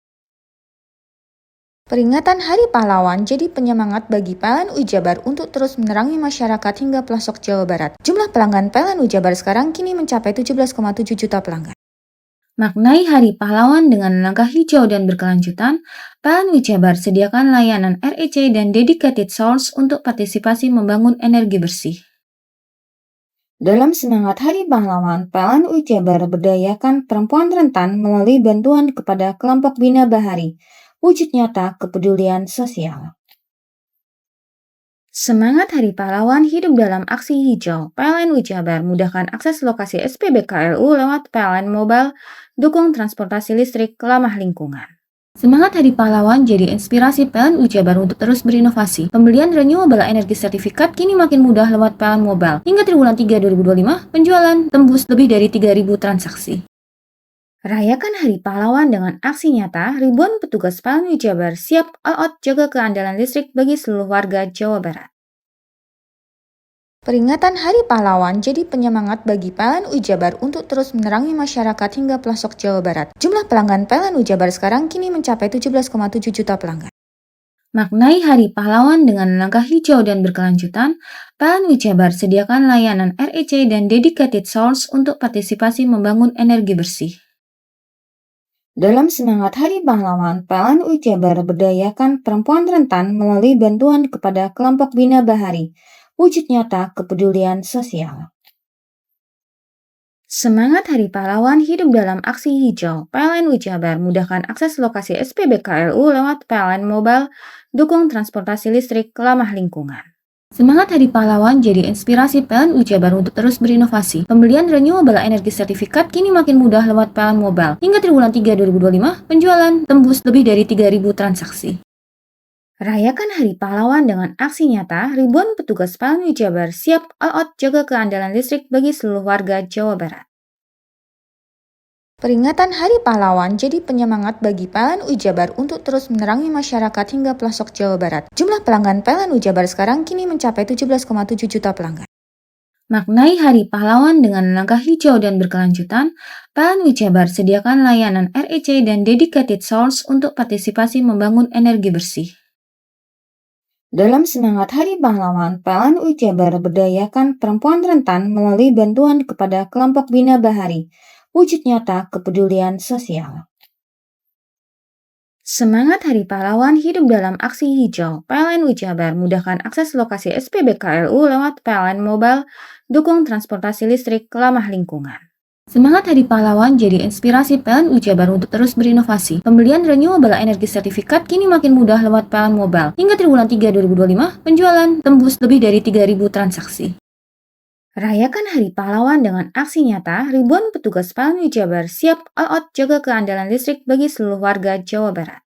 Peringatan Hari Pahlawan jadi penyemangat bagi PLN Ujabar untuk terus menerangi masyarakat hingga pelosok Jawa Barat. Jumlah pelanggan PLN Ujabar sekarang kini mencapai 17,7 juta pelanggan. Maknai Hari Pahlawan dengan langkah hijau dan berkelanjutan, PLN Ujabar sediakan layanan REC dan dedicated source untuk partisipasi membangun energi bersih. Dalam semangat Hari Pahlawan, PLN Ujabar berdayakan perempuan rentan melalui bantuan kepada kelompok Bina Bahari, wujud nyata kepedulian sosial. Semangat Hari Pahlawan hidup dalam aksi hijau. PLN Ujabar mudahkan akses lokasi SPBKLU lewat PLN Mobile, dukung transportasi listrik, ramah lingkungan. Semangat Hari Pahlawan jadi inspirasi PLN Ujabar untuk terus berinovasi. Pembelian renewable energy sertifikat kini makin mudah lewat PLN Mobile. Hingga triwulan 3 2025, penjualan tembus lebih dari 3.000 transaksi. Rayakan Hari Pahlawan dengan aksi nyata, ribuan petugas PLN Ujabar siap all out jaga keandalan listrik bagi seluruh warga Jawa Barat. Peringatan Hari Pahlawan jadi penyemangat bagi PLN Ujabar untuk terus menerangi masyarakat hingga pelosok Jawa Barat. Jumlah pelanggan PLN Ujabar sekarang kini mencapai 17,7 juta pelanggan. Maknai Hari Pahlawan dengan langkah hijau dan berkelanjutan, PLN Ujabar sediakan layanan REC dan dedicated source untuk partisipasi membangun energi bersih. Dalam semangat Hari Pahlawan, PLN Ujabar berdayakan perempuan rentan melalui bantuan kepada kelompok Bina Bahari, wujud nyata kepedulian sosial. Semangat Hari Pahlawan hidup dalam aksi hijau. PLN Ujabar mudahkan akses lokasi SPBKLU lewat PLN Mobile, dukung transportasi listrik, ramah lingkungan. Semangat Hari Pahlawan jadi inspirasi PLN Ujabar untuk terus berinovasi. Pembelian renewable energy sertifikat kini makin mudah lewat PLN Mobile. Hingga triwulan 3 2025, penjualan tembus lebih dari 3.000 transaksi. Rayakan Hari Pahlawan dengan aksi nyata, ribuan petugas PLN Ujabar siap all out jaga keandalan listrik bagi seluruh warga Jawa Barat. Peringatan Hari Pahlawan jadi penyemangat bagi PLN Ujabar untuk terus menerangi masyarakat hingga pelosok Jawa Barat. Jumlah pelanggan PLN Ujabar sekarang kini mencapai 17,7 juta pelanggan. Maknai Hari Pahlawan dengan langkah hijau dan berkelanjutan, PLN Ujabar sediakan layanan REC dan dedicated source untuk partisipasi membangun energi bersih. Dalam semangat Hari Pahlawan, PLN Ujabar berdayakan perempuan rentan melalui bantuan kepada kelompok Bina Bahari, wujud nyata kepedulian sosial. Semangat Hari Pahlawan hidup dalam aksi hijau. PLN Jabar mudahkan akses lokasi SPBKLU lewat PLN Mobile, dukung transportasi listrik ramah lingkungan. Semangat Hari Pahlawan jadi inspirasi PLN Jabar untuk terus berinovasi. Pembelian renewable energi sertifikat kini makin mudah lewat PLN Mobile. Hingga triwulan 3 2025, penjualan tembus lebih dari 3.000 transaksi. Rayakan Hari Pahlawan dengan aksi nyata, ribuan petugas PLN Jabar siap all out jaga keandalan listrik bagi seluruh warga Jawa Barat.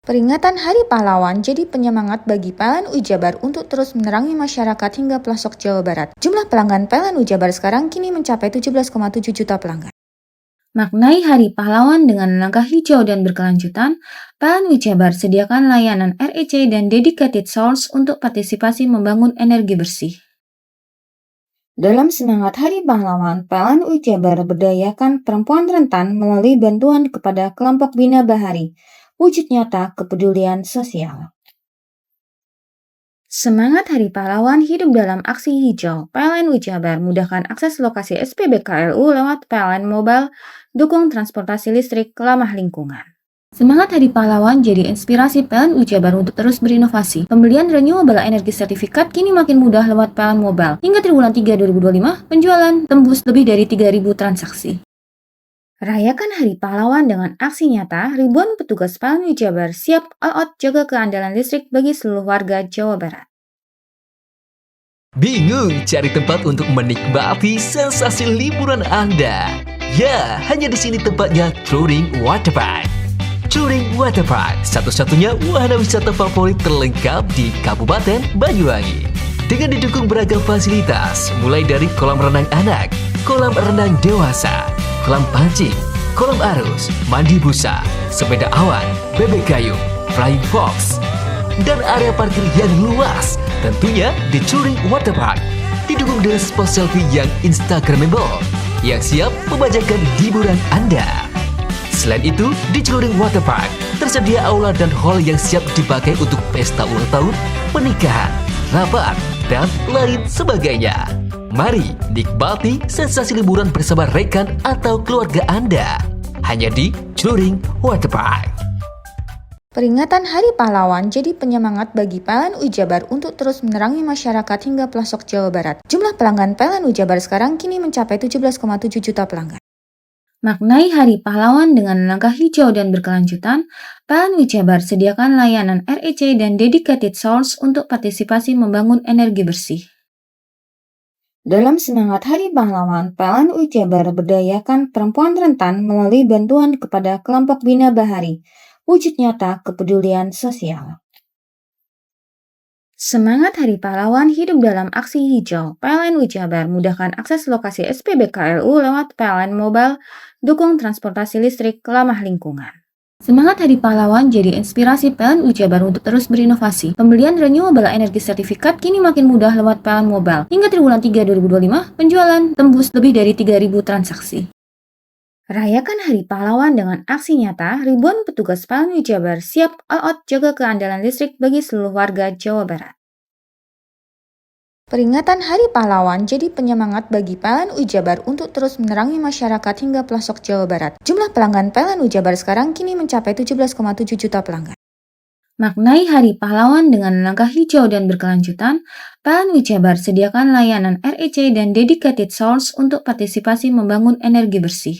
Peringatan Hari Pahlawan jadi penyemangat bagi PLN Jabar untuk terus menerangi masyarakat hingga pelosok Jawa Barat. Jumlah pelanggan PLN Jabar sekarang kini mencapai 17,7 juta pelanggan. Maknai Hari Pahlawan dengan langkah hijau dan berkelanjutan, PLN Jabar sediakan layanan REC dan dedicated source untuk partisipasi membangun energi bersih. Dalam semangat Hari Pahlawan, PLN Jabar berdayakan perempuan rentan melalui bantuan kepada kelompok Bina Bahari. Wujud nyata kepedulian sosial. Semangat Hari Pahlawan hidup dalam aksi hijau. PLN Jabar mudahkan akses lokasi SPBKLU lewat PLN Mobile, dukung transportasi listrik ramah lingkungan. Semangat Hari Pahlawan jadi inspirasi PLN Jabar untuk terus berinovasi. Pembelian renewable energi sertifikat kini makin mudah lewat PLN Mobile. Hingga triwulan 3 2025, penjualan tembus lebih dari 3.000 transaksi. Rayakan Hari Pahlawan dengan aksi nyata, ribuan petugas PLN Jabar siap all out jaga keandalan listrik bagi seluruh warga Jawa Barat. Bingung cari tempat untuk menikmati sensasi liburan Anda? Ya, hanya di sini tempatnya Touring Waterpark. Touring Waterpark, satu-satunya wahana wisata favorit terlengkap di Kabupaten Banyuwangi. Dengan didukung beragam fasilitas, mulai dari kolam renang anak, kolam renang dewasa, kolam pancing, kolam arus, mandi busa, sepeda awan, bebek kayu, flying fox, dan area parkir yang luas. Tentunya di Touring Waterpark didukung dengan spot selfie yang instagramable yang siap membajakan hiburan Anda. Selain itu, di Touring Waterpark tersedia aula dan hall yang siap dipakai untuk pesta ulang tahun, pernikahan, rapat, dan lain sebagainya. Mari nikmati sensasi liburan bersama rekan atau keluarga Anda. Hanya di Touring Waterpark. Peringatan Hari Pahlawan jadi penyemangat bagi PLN Jabar untuk terus menerangi masyarakat hingga pelosok Jawa Barat. Jumlah pelanggan PLN Jabar sekarang kini mencapai 17,7 juta pelanggan. Maknai Hari Pahlawan dengan langkah hijau dan berkelanjutan, PLN Jabar sediakan layanan REC dan dedicated source untuk partisipasi membangun energi bersih. Dalam semangat Hari Pahlawan, PLN Jabar berdayakan perempuan rentan melalui bantuan kepada kelompok Bina Bahari. Wujud nyata kepedulian sosial. Semangat Hari Pahlawan hidup dalam aksi hijau. PLN Jabar mudahkan akses lokasi SPBKLU lewat PLN Mobile, dukung transportasi listrik ramah lingkungan. Semangat Hari Pahlawan jadi inspirasi PLN Jabar untuk terus berinovasi. Pembelian renewable energi sertifikat kini makin mudah lewat PLN Mobile. Hingga triwulan 3 2025, penjualan tembus lebih dari 3.000 transaksi. Rayakan Hari Pahlawan dengan aksi nyata, ribuan petugas PLN Jabar siap all out jaga keandalan listrik bagi seluruh warga Jawa Barat. Peringatan Hari Pahlawan jadi penyemangat bagi PLN Jabar untuk terus menerangi masyarakat hingga pelosok Jawa Barat. Jumlah pelanggan PLN Jabar sekarang kini mencapai 17,7 juta pelanggan. Maknai Hari Pahlawan dengan langkah hijau dan berkelanjutan, PLN Jabar sediakan layanan REC dan dedicated source untuk partisipasi membangun energi bersih.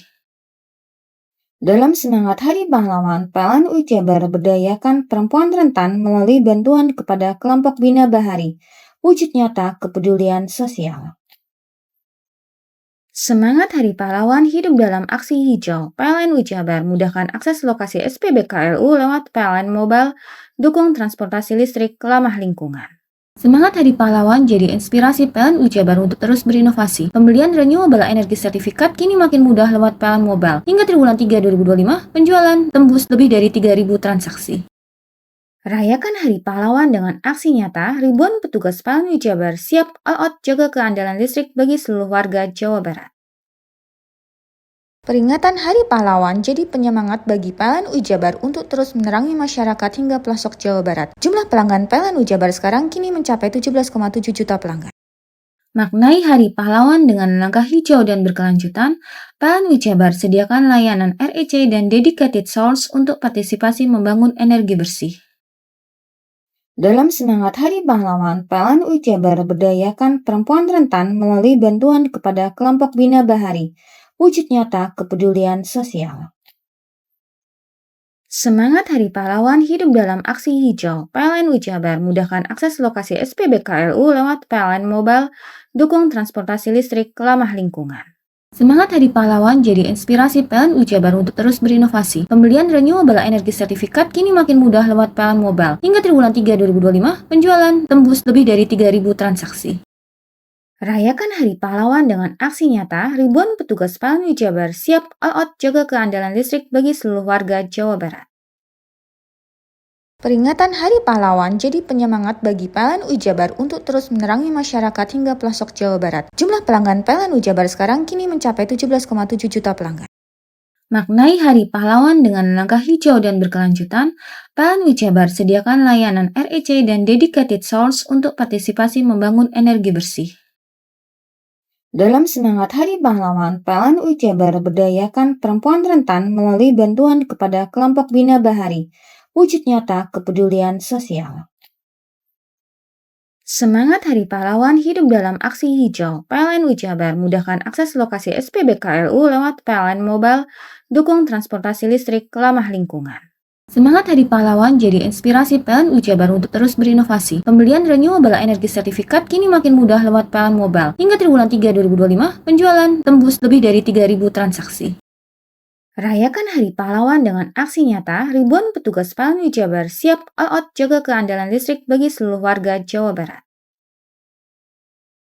Dalam semangat Hari Pahlawan, PLN Jabar berdayakan perempuan rentan melalui bantuan kepada kelompok Bina Bahari. Wujud nyata kepedulian sosial. Semangat Hari Pahlawan hidup dalam aksi hijau. PLN Jabar mudahkan akses lokasi SPBKLU lewat PLN Mobile, dukung transportasi listrik ramah lingkungan. Semangat Hari Pahlawan jadi inspirasi PLN Jabar untuk terus berinovasi. Pembelian renewable energi sertifikat kini makin mudah lewat PLN Mobile. Hingga triwulan 3 2025, penjualan tembus lebih dari 3.000 transaksi. Rayakan Hari Pahlawan dengan aksi nyata, ribuan petugas PLN Jabar siap all out jaga keandalan listrik bagi seluruh warga Jawa Barat. Peringatan Hari Pahlawan jadi penyemangat bagi PLN Jabar untuk terus menerangi masyarakat hingga pelosok Jawa Barat. Jumlah pelanggan PLN Jabar sekarang kini mencapai 17,7 juta pelanggan. Maknai Hari Pahlawan dengan langkah hijau dan berkelanjutan, PLN Jabar sediakan layanan REC dan dedicated source untuk partisipasi membangun energi bersih. Dalam semangat Hari Pahlawan, PLN Jabar berdayakan perempuan rentan melalui bantuan kepada kelompok Bina Bahari, wujud nyata kepedulian sosial. Semangat Hari Pahlawan hidup dalam aksi hijau. PLN Jabar mudahkan akses lokasi SPBKLU lewat PLN Mobile, dukung transportasi listrik ramah lingkungan. Semangat Hari Pahlawan jadi inspirasi PLN Jabar untuk terus berinovasi. Pembelian renewable energy sertifikat kini makin mudah lewat PLN Mobile. Hingga triwulan 3 2025, penjualan tembus lebih dari 3.000 transaksi. Rayakan Hari Pahlawan dengan aksi nyata, ribuan petugas PLN Jabar siap all out jaga keandalan listrik bagi seluruh warga Jawa Barat. Peringatan Hari Pahlawan jadi penyemangat bagi PLN Jabar untuk terus menerangi masyarakat hingga pelosok Jawa Barat. Jumlah pelanggan PLN Jabar sekarang kini mencapai 17,7 juta pelanggan. Maknai Hari Pahlawan dengan langkah hijau dan berkelanjutan, PLN Jabar sediakan layanan REC dan dedicated source untuk partisipasi membangun energi bersih. Dalam semangat Hari Pahlawan, PLN Jabar berdayakan perempuan rentan melalui bantuan kepada kelompok Bina Bahari, wujud nyata kepedulian sosial. Semangat Hari Pahlawan hidup dalam aksi hijau. PLN Jabar mudahkan akses lokasi SPBKLU lewat PLN Mobile, dukung transportasi listrik ramah lingkungan. Semangat Hari Pahlawan jadi inspirasi PLN Jabar untuk terus berinovasi. Pembelian renewable energy sertifikat kini makin mudah lewat PLN Mobile. Hingga triwulan 3 2025, penjualan tembus lebih dari 3.000 transaksi. Rayakan Hari Pahlawan dengan aksi nyata, ribuan petugas PLN Jabar siap all out jaga keandalan listrik bagi seluruh warga Jawa Barat.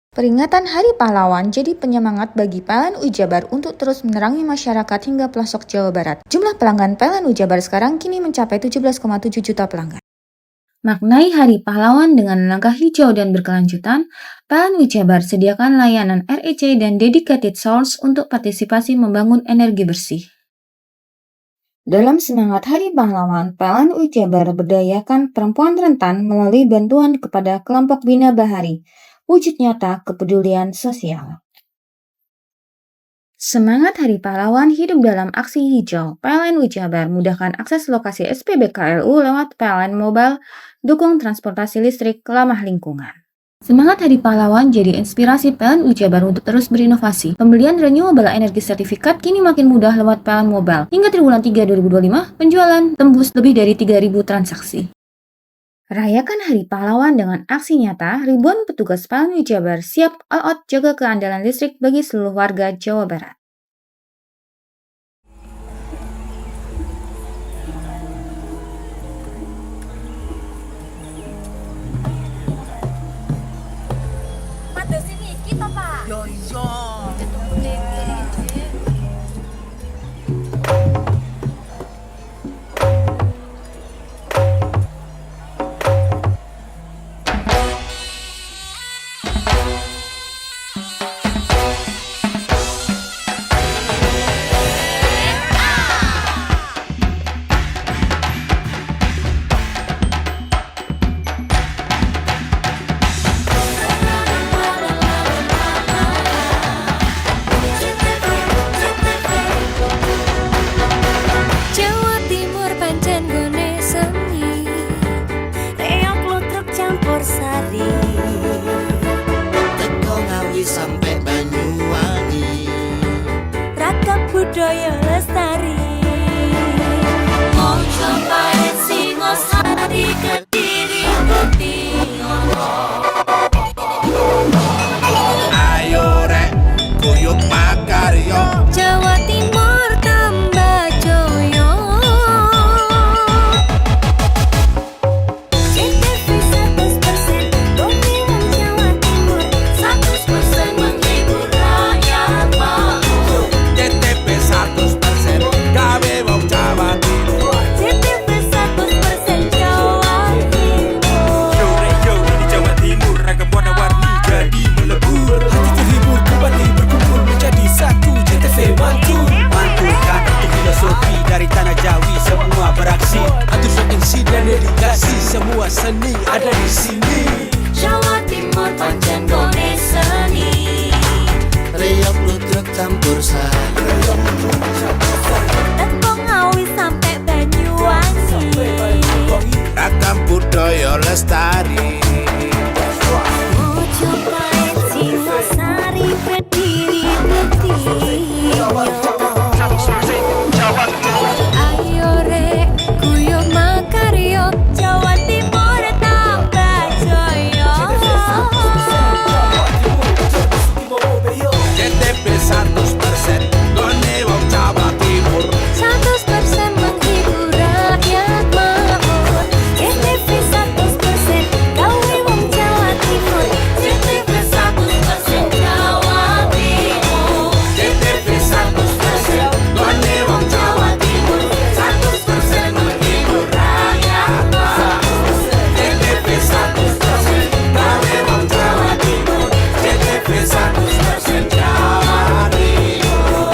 Peringatan Hari Pahlawan jadi penyemangat bagi PLN Jabar untuk terus menerangi masyarakat hingga pelosok Jawa Barat. Jumlah pelanggan PLN Jabar sekarang kini mencapai 17,7 juta pelanggan. Maknai Hari Pahlawan dengan langkah hijau dan berkelanjutan, PLN Jabar sediakan layanan REC dan dedicated source untuk partisipasi membangun energi bersih. Dalam semangat Hari Pahlawan, PLN Jabar berdayakan perempuan rentan melalui bantuan kepada kelompok Bina Bahari, wujud nyata kepedulian sosial. Semangat Hari Pahlawan hidup dalam aksi hijau. PLN Jabar mudahkan akses lokasi SPBKLU lewat PLN Mobile, dukung transportasi listrik ramah lingkungan. Semangat Hari Pahlawan jadi inspirasi PLN Jabar untuk terus berinovasi. Pembelian renewable energy sertifikat kini makin mudah lewat PLN Mobile. Hingga triwulan 3 2025, penjualan tembus lebih dari 3.000 transaksi. Rayakan Hari Pahlawan dengan aksi nyata, ribuan petugas PLN Jabar siap all out jaga keandalan listrik bagi seluruh warga Jawa Barat. Pada sini kita Pak. Yo. Sampai Banyuwangi, Ragam budaya lestari. Mojo Paet Singosari Kediri Kutingono. ayo rek guyub makarya, Jawa Timur tambah joyo. CTV 100% Dominan Jawa Timur, 100% menghibur rakyat makmur. CTP 100% gawe wong Jawa Timur. CTV 100% Jawa Timur. Yo ini Jawa Timur, ragam warna-warni jadi melebur. Hati terhibur kembali berkumpul menjadi satu. JTV Mantul, mantulkan untuk filosofi dari tanah Jawi, semua beraksi. Atur MC dan dedikasi, semua seni ada di sini. Jawa Timur pancen gone seni. Tepung Ngawi sampai Banyuwangi, Ragam budaya lestari. Mojopahit Singosari berdiri berdiri. Ayo rek guyo makaryo Jawa Timur tambah jaya. JTP 100% gone wong Jawa Timur. 100% menghibur rakyat makmur. JTP 100% gawe wong Jawa Timur. JTP 100% Jawa Timur. JTP 100% gone wong Jawa Timur. 100% menghibur rakyat makmur. JTP 100% gawe wong Jawa Timur. JTP 100% Jawa Timur.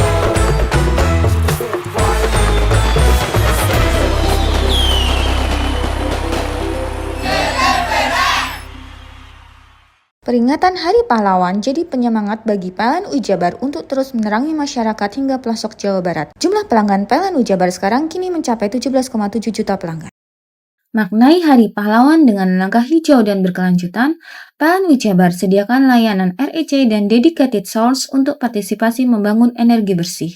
Peringatan Hari Pahlawan jadi penyemangat bagi PLN Ujabar untuk terus menerangi masyarakat hingga pelosok Jawa Barat. Jumlah pelanggan PLN Ujabar sekarang kini mencapai 17,7 juta pelanggan. Maknai Hari Pahlawan dengan langkah hijau dan berkelanjutan, PLN Ujabar sediakan layanan REC dan dedicated source untuk partisipasi membangun energi bersih.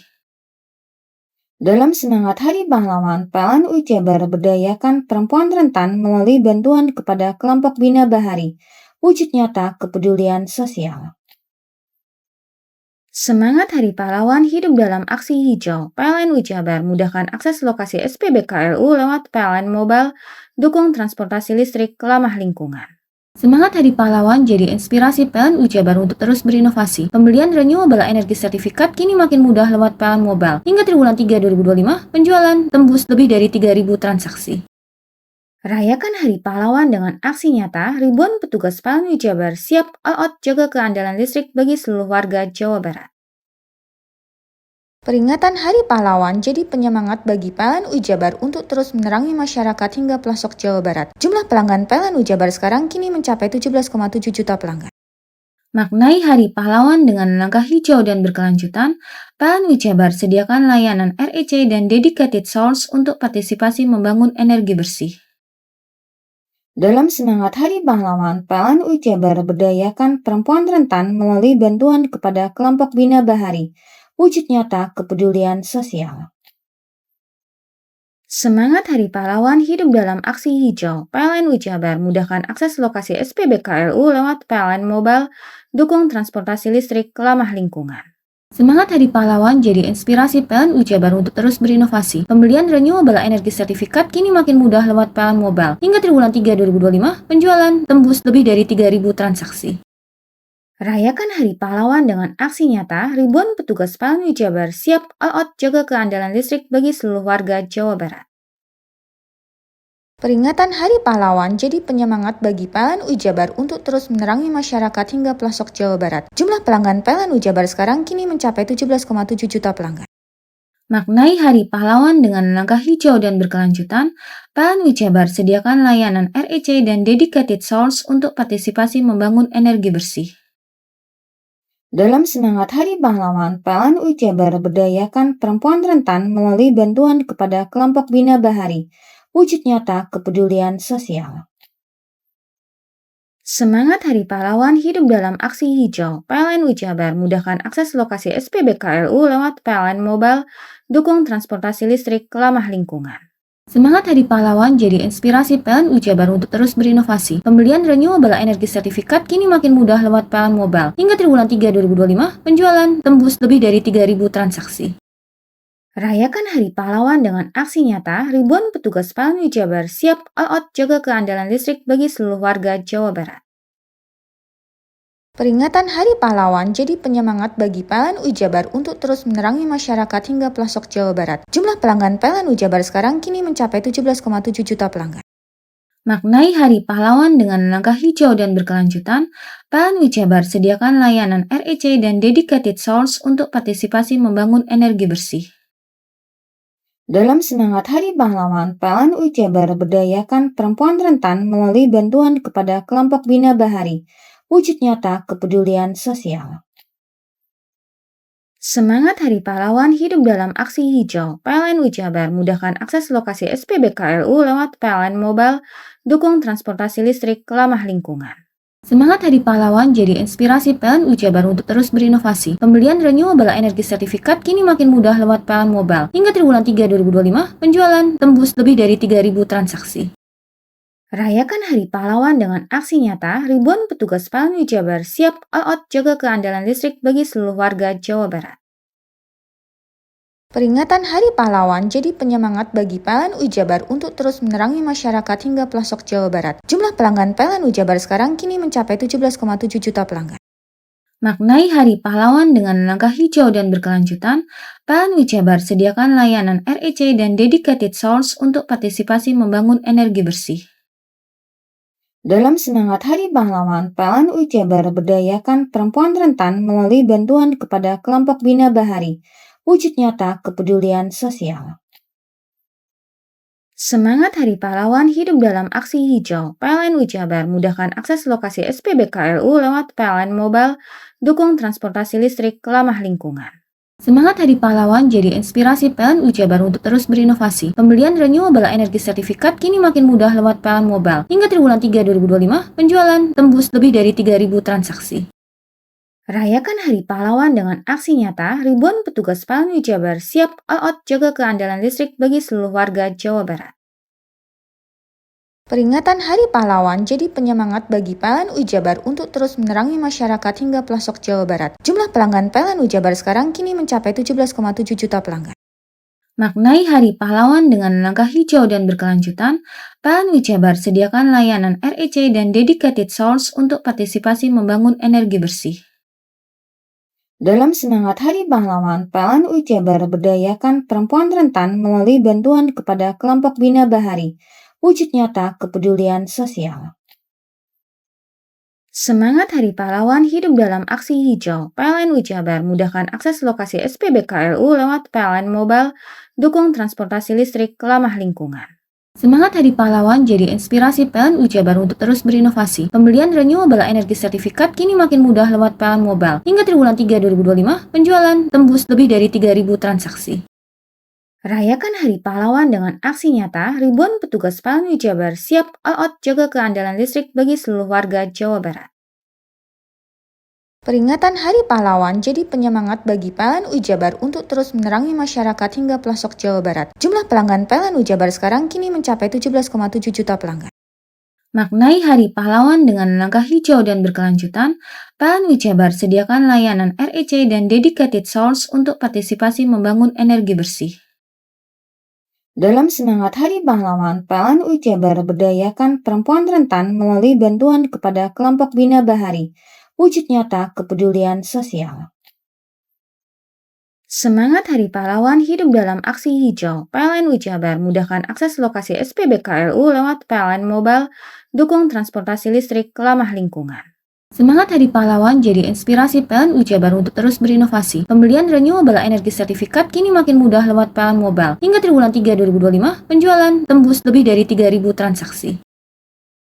Dalam semangat Hari Pahlawan, PLN Ujabar berdayakan perempuan rentan melalui bantuan kepada kelompok Bina Bahari. Wujud nyata kepedulian sosial. Semangat Hari Pahlawan hidup dalam aksi hijau. PLN Ujabar mudahkan akses lokasi SPBKLU lewat PLN Mobile, dukung transportasi listrik ramah lingkungan. Semangat Hari Pahlawan jadi inspirasi PLN Ujabar untuk terus berinovasi. Pembelian renewable energy sertifikat kini makin mudah lewat PLN Mobile. Hingga triwulan 3 2025, penjualan tembus lebih dari 3.000 transaksi. Rayakan Hari Pahlawan dengan aksi nyata, ribuan petugas PLN Ujabar siap all out jaga keandalan listrik bagi seluruh warga Jawa Barat. Peringatan Hari Pahlawan jadi penyemangat bagi PLN Ujabar untuk terus menerangi masyarakat hingga pelosok Jawa Barat. Jumlah pelanggan PLN Ujabar sekarang kini mencapai 17,7 juta pelanggan. Maknai Hari Pahlawan dengan langkah hijau dan berkelanjutan, PLN Ujabar sediakan layanan REC dan dedicated source untuk partisipasi membangun energi bersih. Dalam semangat Hari Pahlawan, PLN Ujabar berdayakan perempuan rentan melalui bantuan kepada kelompok Bina Bahari. Wujud nyata kepedulian sosial. Semangat Hari Pahlawan hidup dalam aksi hijau. PLN Ujabar mudahkan akses lokasi SPBKLU lewat PLN Mobile, dukung transportasi listrik ramah lingkungan. Semangat Hari Pahlawan jadi inspirasi PLN Ujabar untuk terus berinovasi. Pembelian renewable energy sertifikat kini makin mudah lewat PLN Mobile. Hingga triwulan 3 2025, penjualan tembus lebih dari 3.000 transaksi. Rayakan Hari Pahlawan dengan aksi nyata, ribuan petugas PLN Ujabar siap all out jaga keandalan listrik bagi seluruh warga Jawa Barat. Peringatan Hari Pahlawan jadi penyemangat bagi PLN Ujabar untuk terus menerangi masyarakat hingga pelosok Jawa Barat. Jumlah pelanggan PLN Ujabar sekarang kini mencapai 17,7 juta pelanggan. Maknai Hari Pahlawan dengan langkah hijau dan berkelanjutan, PLN Ujabar sediakan layanan REC dan dedicated source untuk partisipasi membangun energi bersih. Dalam semangat Hari Pahlawan, PLN Ujabar berdayakan perempuan rentan melalui bantuan kepada kelompok Bina Bahari. Wujud nyata kepedulian sosial. Semangat Hari Pahlawan hidup dalam aksi hijau. PLN Ujabar mudahkan akses lokasi SPBKLU lewat PLN Mobile, dukung transportasi listrik ramah lingkungan. Semangat Hari Pahlawan jadi inspirasi PLN Ujabar untuk terus berinovasi. Pembelian renewable energy sertifikat kini makin mudah lewat PLN Mobile. Hingga triwulan 3 2025, penjualan tembus lebih dari 3.000 transaksi. Rayakan Hari Pahlawan dengan aksi nyata, ribuan petugas PLN Ujabar siap all out jaga keandalan listrik bagi seluruh warga Jawa Barat. Peringatan Hari Pahlawan jadi penyemangat bagi PLN Ujabar untuk terus menerangi masyarakat hingga pelosok Jawa Barat. Jumlah pelanggan PLN Ujabar sekarang kini mencapai 17,7 juta pelanggan. Maknai Hari Pahlawan dengan langkah hijau dan berkelanjutan, PLN Ujabar sediakan layanan REC dan dedicated source untuk partisipasi membangun energi bersih. Dalam semangat Hari Pahlawan, PLN Ujabar berdayakan perempuan rentan melalui bantuan kepada kelompok Bina Bahari. Wujud nyata kepedulian sosial. Semangat Hari Pahlawan hidup dalam aksi hijau. PLN Jabar mudahkan akses lokasi SPBKLU lewat PLN Mobile, dukung transportasi listrik ramah lingkungan. Semangat Hari Pahlawan jadi inspirasi PLN Jabar untuk terus berinovasi. Pembelian renewable energi sertifikat kini makin mudah lewat PLN Mobile. Hingga triwulan 3 2025, penjualan tembus lebih dari 3.000 transaksi. Rayakan Hari Pahlawan dengan aksi nyata, ribuan petugas PLN Jabar siap all out jaga keandalan listrik bagi seluruh warga Jawa Barat. Peringatan Hari Pahlawan jadi penyemangat bagi PLN Jabar untuk terus menerangi masyarakat hingga pelosok Jawa Barat. Jumlah pelanggan PLN Jabar sekarang kini mencapai 17,7 juta pelanggan. Maknai Hari Pahlawan dengan langkah hijau dan berkelanjutan, PLN Jabar sediakan layanan REC dan dedicated source untuk partisipasi membangun energi bersih. Dalam semangat Hari Pahlawan, PLN Jabar berdayakan perempuan rentan melalui bantuan kepada kelompok Bina Bahari. Wujud nyata kepedulian sosial. Semangat Hari Pahlawan hidup dalam aksi hijau. PLN Jabar mudahkan akses lokasi SPBKLU lewat PLN Mobile, dukung transportasi listrik ramah lingkungan. Semangat Hari Pahlawan jadi inspirasi PLN Jabar untuk terus berinovasi. Pembelian renewable energi sertifikat kini makin mudah lewat PLN Mobile. Hingga triwulan 3 2025, penjualan tembus lebih dari 3.000 transaksi. Rayakan Hari Pahlawan dengan aksi nyata, ribuan petugas PLN Jabar siap all out jaga keandalan listrik bagi seluruh warga Jawa Barat. Peringatan Hari Pahlawan jadi penyemangat bagi PLN Jabar untuk terus menerangi masyarakat hingga pelosok Jawa Barat. Jumlah pelanggan PLN Jabar sekarang kini mencapai 17,7 juta pelanggan. Maknai Hari Pahlawan dengan langkah hijau dan berkelanjutan, PLN Jabar sediakan layanan REC dan dedicated source untuk partisipasi membangun energi bersih. Dalam semangat Hari Pahlawan, PLN Jabar berdayakan perempuan rentan melalui bantuan kepada kelompok Bina Bahari. Wujud nyata kepedulian sosial. Semangat Hari Pahlawan hidup dalam aksi hijau. PLN Jabar mudahkan akses lokasi SPBKLU lewat PLN Mobile, dukung transportasi listrik ramah lingkungan. Semangat Hari Pahlawan jadi inspirasi PLN Jabar untuk terus berinovasi. Pembelian renewable energi sertifikat kini makin mudah lewat PLN Mobile. Hingga triwulan 3 2025, penjualan tembus lebih dari 3.000 transaksi. Rayakan Hari Pahlawan dengan aksi nyata, ribuan petugas PLN Jabar siap all out jaga keandalan listrik bagi seluruh warga Jawa Barat. Peringatan Hari Pahlawan jadi penyemangat bagi PLN Jabar untuk terus menerangi masyarakat hingga pelosok Jawa Barat. Jumlah pelanggan PLN Jabar sekarang kini mencapai 17,7 juta pelanggan. Maknai Hari Pahlawan dengan langkah hijau dan berkelanjutan, PLN Jabar sediakan layanan REC dan dedicated source untuk partisipasi membangun energi bersih. Dalam semangat Hari Pahlawan, PLN Jabar berdayakan perempuan rentan melalui bantuan kepada kelompok Bina Bahari. Wujud nyata kepedulian sosial. Semangat Hari Pahlawan hidup dalam aksi hijau. PLN Jabar mudahkan akses lokasi SPBKLU lewat PLN Mobile, dukung transportasi listrik ramah lingkungan. Semangat Hari Pahlawan jadi inspirasi PLN Jabar untuk terus berinovasi. Pembelian renewable energi sertifikat kini makin mudah lewat PLN Mobile. Hingga triwulan 3 2025, penjualan tembus lebih dari 3.000 transaksi.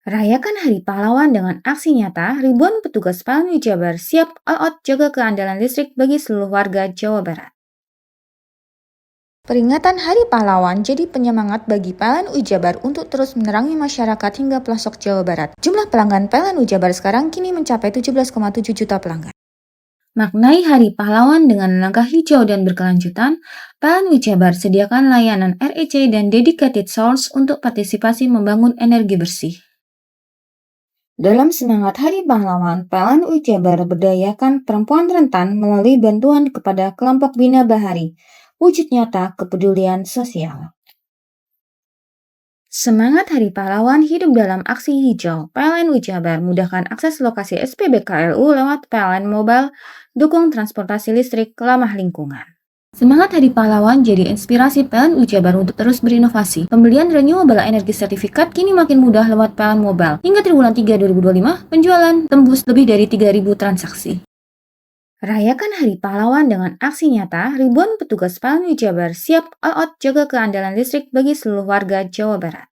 Rayakan Hari Pahlawan dengan aksi nyata, ribuan petugas PLN Jabar siap all out jaga keandalan listrik bagi seluruh warga Jawa Barat. Peringatan Hari Pahlawan jadi penyemangat bagi PLN Jabar untuk terus menerangi masyarakat hingga pelosok Jawa Barat. Jumlah pelanggan PLN Jabar sekarang kini mencapai 17,7 juta pelanggan. Maknai Hari Pahlawan dengan langkah hijau dan berkelanjutan, PLN Jabar sediakan layanan REC dan dedicated source untuk partisipasi membangun energi bersih. Dalam semangat Hari Pahlawan, PLN Jabar berdayakan perempuan rentan melalui bantuan kepada kelompok Bina Bahari. Wujud nyata kepedulian sosial. Semangat Hari Pahlawan hidup dalam aksi hijau. PLN Jabar mudahkan akses lokasi SPBKLU lewat PLN Mobile, dukung transportasi listrik ramah lingkungan. Semangat Hari Pahlawan jadi inspirasi PLN Jabar untuk terus berinovasi. Pembelian renewable energi sertifikat kini makin mudah lewat PLN Mobile. Hingga triwulan 3 2025, penjualan tembus lebih dari 3.000 transaksi. Rayakan Hari Pahlawan dengan aksi nyata, ribuan petugas PLN Jabar siap all out jaga keandalan listrik bagi seluruh warga Jawa Barat.